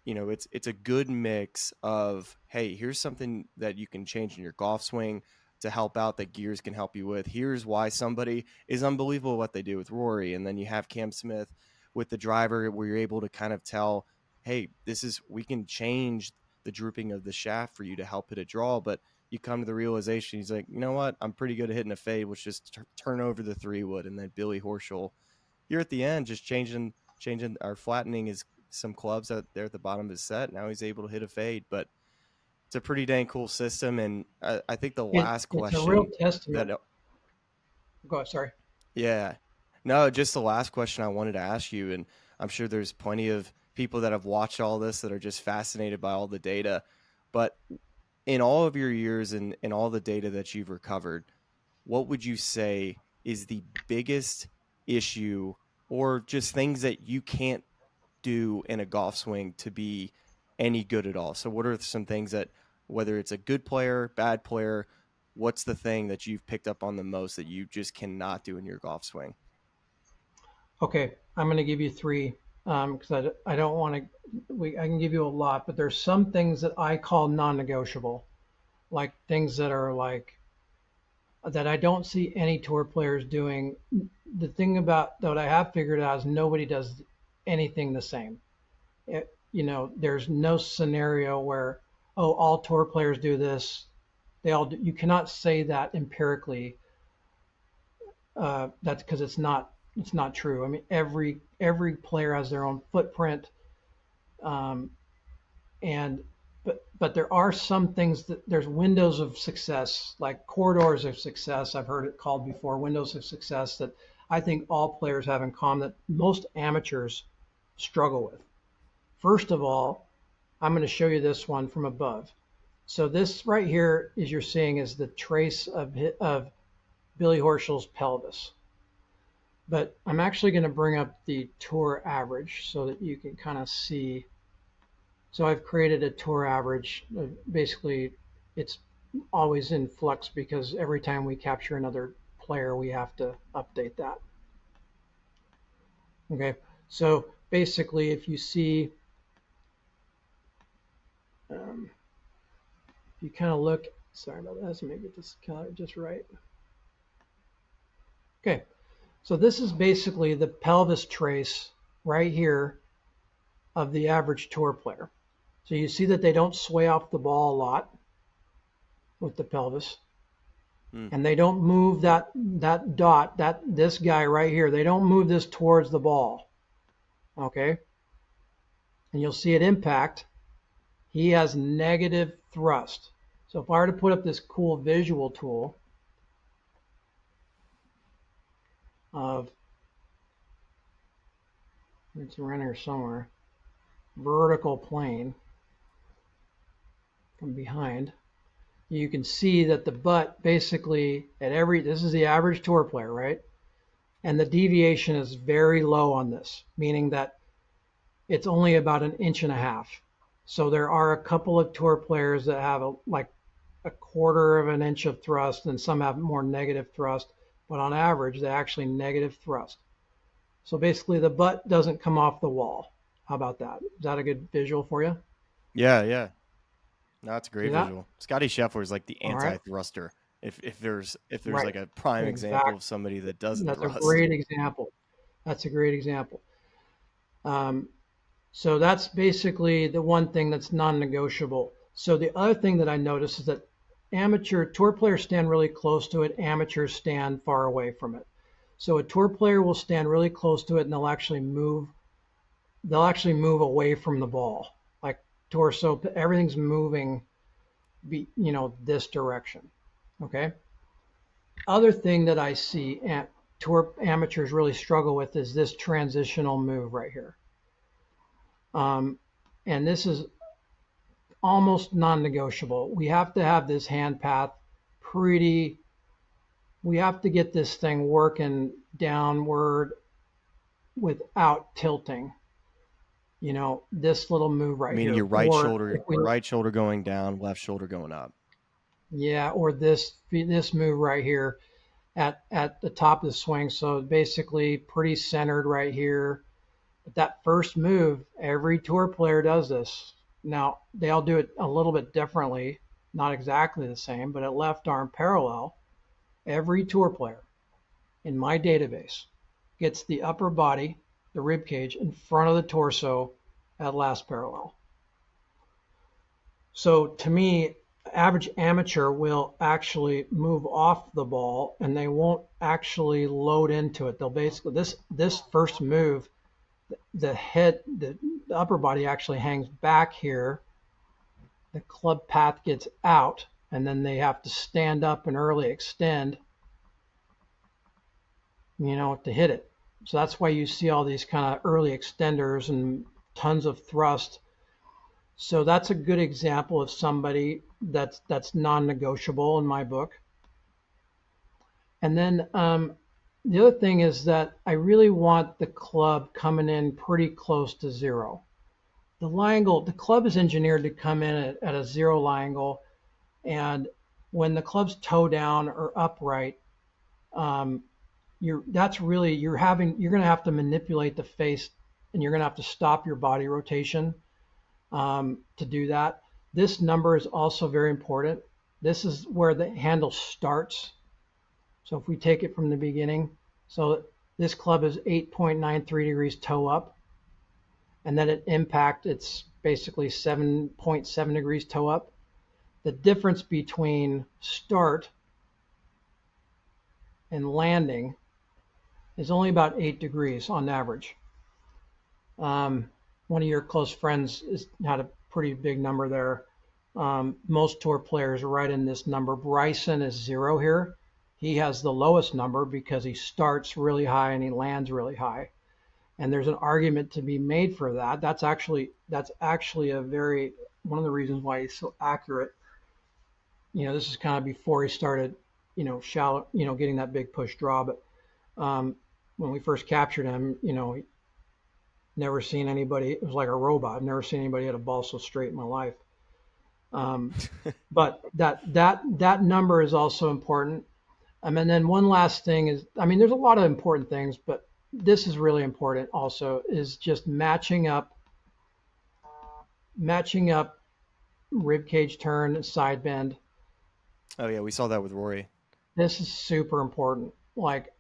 it's a good mix of, hey, here's something that you can change in your golf swing to help out that gears can help you with. Here's why somebody is unbelievable what they do with Rory, and then you have Cam Smith with the driver where you're able to kind of tell, hey, we can change the drooping of the shaft for you to help hit a draw. But you come to the realization, he's like, you know what, I'm pretty good at hitting a fade. Let's just turn over the 3-wood. And then Billy Horschel here at the end, just changing or flattening some clubs out there at the bottom of his set. Now he's able to hit a fade, but it's a pretty dang cool system. And I think the last
It's a real
question
testament.
that,
Go ahead, sorry.
yeah, no, just the last question I wanted to ask you, and I'm sure there's plenty of people that have watched all this that are just fascinated by all the data, but in all of your years and all the data that you've recovered, what would you say is the biggest issue or just things that you can't do in a golf swing to be any good at all? So what are some things that, whether it's a good player, bad player, what's the thing that you've picked up on the most that you just cannot do in your golf swing?
Okay, I'm going to give you three because I don't want to. I can give you a lot, but there's some things that I call non-negotiable, like things that are like that I don't see any tour players doing. The thing about that I have figured out is nobody does anything the same. There's no scenario where, oh, all tour players do this. They all do. You cannot say that empirically. That's because it's not true. I mean, every player has their own footprint, um, and but there are some things that there's windows of success, like corridors of success. I've heard it called before, windows of success that I think all players have in common that most amateurs struggle with. First of all, I'm going to show you this one from above. So this right here, as you're seeing, is the trace of Billy Horschel's pelvis. But I'm actually going to bring up the tour average so that you can kind of see. So I've created a tour average. Basically, it's always in flux because every time we capture another player, we have to update that. Okay, so basically, if you see, if you kind of look, sorry about that, let's make it this color just right. Okay, so this is basically the pelvis trace right here of the average tour player. So you see that they don't sway off the ball a lot with the pelvis. And they don't move that dot, this guy right here, they don't move this towards the ball. Okay? And you'll see it impact. He has negative thrust. So if I were to put up this cool visual tool of, it's around here somewhere, vertical plane from behind, you can see that the butt basically this is the average tour player, right? And the deviation is very low on this, meaning that it's only about 1.5 inches. So there are a couple of tour players that have like 1/4 of an inch of thrust, and some have more negative thrust, but on average, they actually negative thrust. So basically the butt doesn't come off the wall. How about that? Is that a good visual for you?
Yeah, yeah. No, that's a
See
great
that?
visual. Scotty Scheffler is like the
All right.
anti-thruster. If there's
Right.
like a prime example
Exactly.
of somebody that doesn't
That's a
thrust.
great example. That's a great example. Um, so that's basically the one thing that's non-negotiable. So the other thing that I noticed is that amateur tour players stand really close to it. Amateurs stand far away from it. So a tour player will stand really close to it, and they'll actually move. They'll actually move away from the ball, like torso. Everything's moving, this direction. Okay. Other thing that I see tour amateurs really struggle with is this transitional move right here. And this is almost non-negotiable. We have to have this hand path we have to get this thing working downward without tilting. This little move right
Meaning
here.
your
Or if we,
right shoulder going down, left shoulder going up.
yeah, or this move right here at the top of the swing. So basically pretty centered right here. But that first move, every tour player does this. Now, they all do it a little bit differently, not exactly the same, but at left arm parallel, every tour player in my database gets the upper body, the rib cage, in front of the torso at last parallel. So to me, average amateur will actually move off the ball and they won't actually load into it. They'll basically, this first move, the upper body actually hangs back here. The club path gets out, and then they have to stand up and early extend, to hit it. So that's why you see all these kind of early extenders and tons of thrust. So that's a good example of somebody that's non-negotiable in my book. And then the other thing is that I really want the club coming in pretty close to zero. The lie angle, the club is engineered to come in at a zero lie angle, and when the club's toe down or upright, you're going to have to manipulate the face, and you're going to have to stop your body rotation to do that. This number is also very important. This is where the handle starts. So if we take it from the beginning, so this club is 8.93 degrees toe up, and then at impact, it's basically 7.7 degrees toe up. The difference between start and landing is only about 8 degrees on average. One of your close friends had a pretty big number there. Most tour players are right in this number. Bryson is 0 here. He has the lowest number because he starts really high and he lands really high. And there's an argument to be made for that. That's actually one of the reasons why he's so accurate. This is kind of before he started, shallow, getting that big push draw. But when we first captured him, never seen anybody. It was like a robot. I've never seen anybody hit a ball so straight in my life. But that number is also important. And then one last thing is, there's a lot of important things, but this is really important also, is just matching up rib cage turn, side bend.
Oh yeah, we saw that with Rory.
This is super important. Like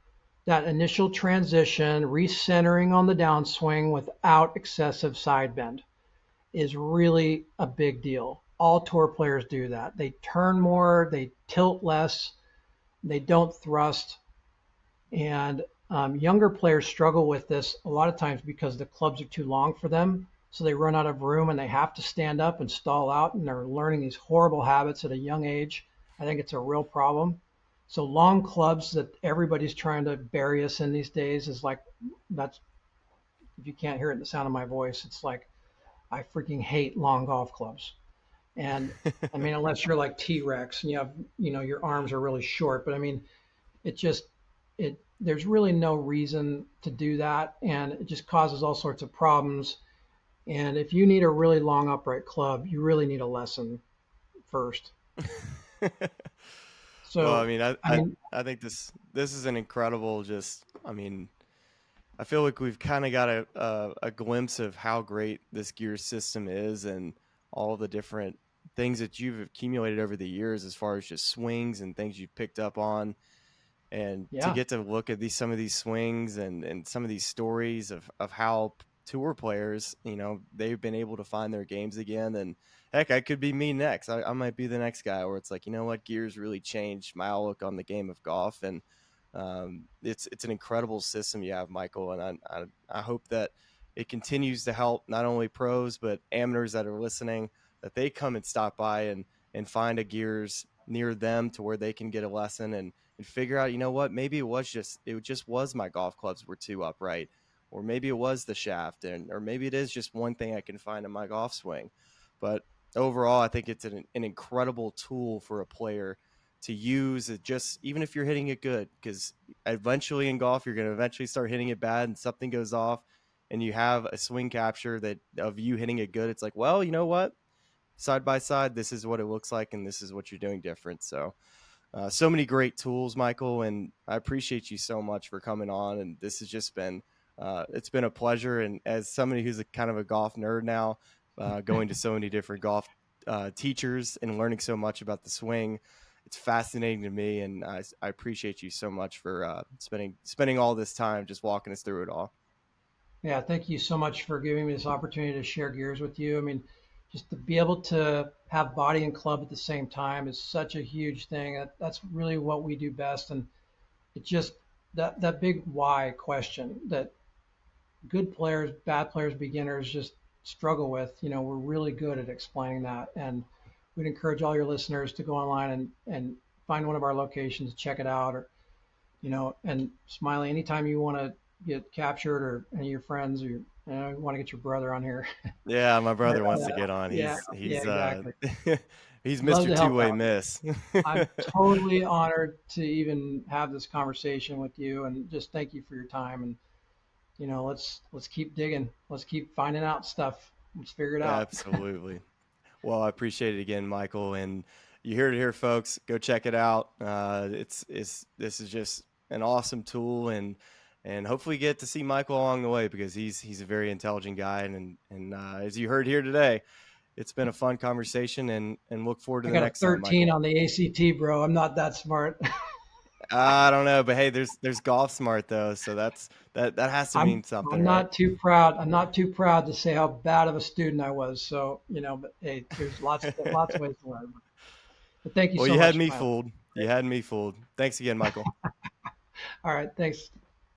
that initial transition, recentering on the downswing without excessive side bend is really a big deal. All tour players do that. They turn more, they tilt less, they don't thrust. And younger players struggle with this a lot of times because the clubs are too long for them. So they run out of room and they have to stand up and stall out, and they're learning these horrible habits at a young age. I think it's a real problem. So long clubs that everybody's trying to bury us in these days is like, that's, if you can't hear it in the sound of my voice, it's like, I freaking hate long golf clubs. And unless you're like T-Rex and you have, your arms are really short, but it just, there's really no reason to do that. And it just causes all sorts of problems. And if you need a really long upright club, you really need a lesson first. So,
Well, I think this is an incredible, I feel like we've kind of got a glimpse of how great this gear system is and all the different things that you've accumulated over the years as far as just swings and things you've picked up on. And to get to look at some of these swings and some of these stories of how tour players, they've been able to find their games again. And heck, I could be me next. I might be the next guy where it's like, gears really changed my outlook on the game of golf. And it's an incredible system you have, Michael. And I hope that it continues to help not only pros, but amateurs that are listening, that they come and stop by and find a gears near them to where they can get a lesson and figure out, maybe it just was my golf clubs were too upright, or maybe it was the shaft, or maybe it is just one thing I can find in my golf swing. But overall, I think it's an incredible tool for a player to use it, just even if you're hitting it good, because eventually in golf, you're going to eventually start hitting it bad and something goes off and you have a swing capture that of you hitting it good. It's like, well, you know what? Side by side, this is what it looks like, and this is what you're doing different. So so many great tools, Michael, and I appreciate you so much for coming on. And this has just been, it's been a pleasure. And as somebody who's a kind of a golf nerd now, going to so many different golf teachers and learning so much about the swing, it's fascinating to me. And I appreciate you so much for spending all this time just walking us through it all.
Yeah, thank you so much for giving me this opportunity to share gears with you. Just to be able to have body and club at the same time is such a huge thing. That's really what we do best. And it just, that big why question that good players, bad players, beginners just struggle with, we're really good at explaining that. And we'd encourage all your listeners to go online and find one of our locations, check it out, or, and Smylie, anytime you want to get captured, or any of your friends, or you want to get your brother on here.
Yeah, my brother wants to get on.
Yeah, exactly.
He's
Love
Mr.
to help
Two-Way
out.
Miss.
I'm totally honored to even have this conversation with you, and just thank you for your time. And let's keep digging. Let's keep finding out stuff. Let's figure it out.
Absolutely. Well, I appreciate it again, Michael. And you heard it here, folks. Go check it out. This is just an awesome tool, and hopefully get to see Michael along the way, because he's a very intelligent guy, and as you heard here today, it's been a fun conversation, and look forward to
I
the
got a
next time,
13
Michael.
on the ACT, bro. I'm not that smart.
I don't know, but hey, there's golf smart though, so that has to
I'm
mean something,
I'm
right?
not too proud. I'm not too proud to say how bad of a student I was. So, but hey, there's lots of ways to learn. But thank you
Well,
so
you had
much,
me
Smiley.
fooled. You had me fooled. Thanks again, Michael.
All right, thanks.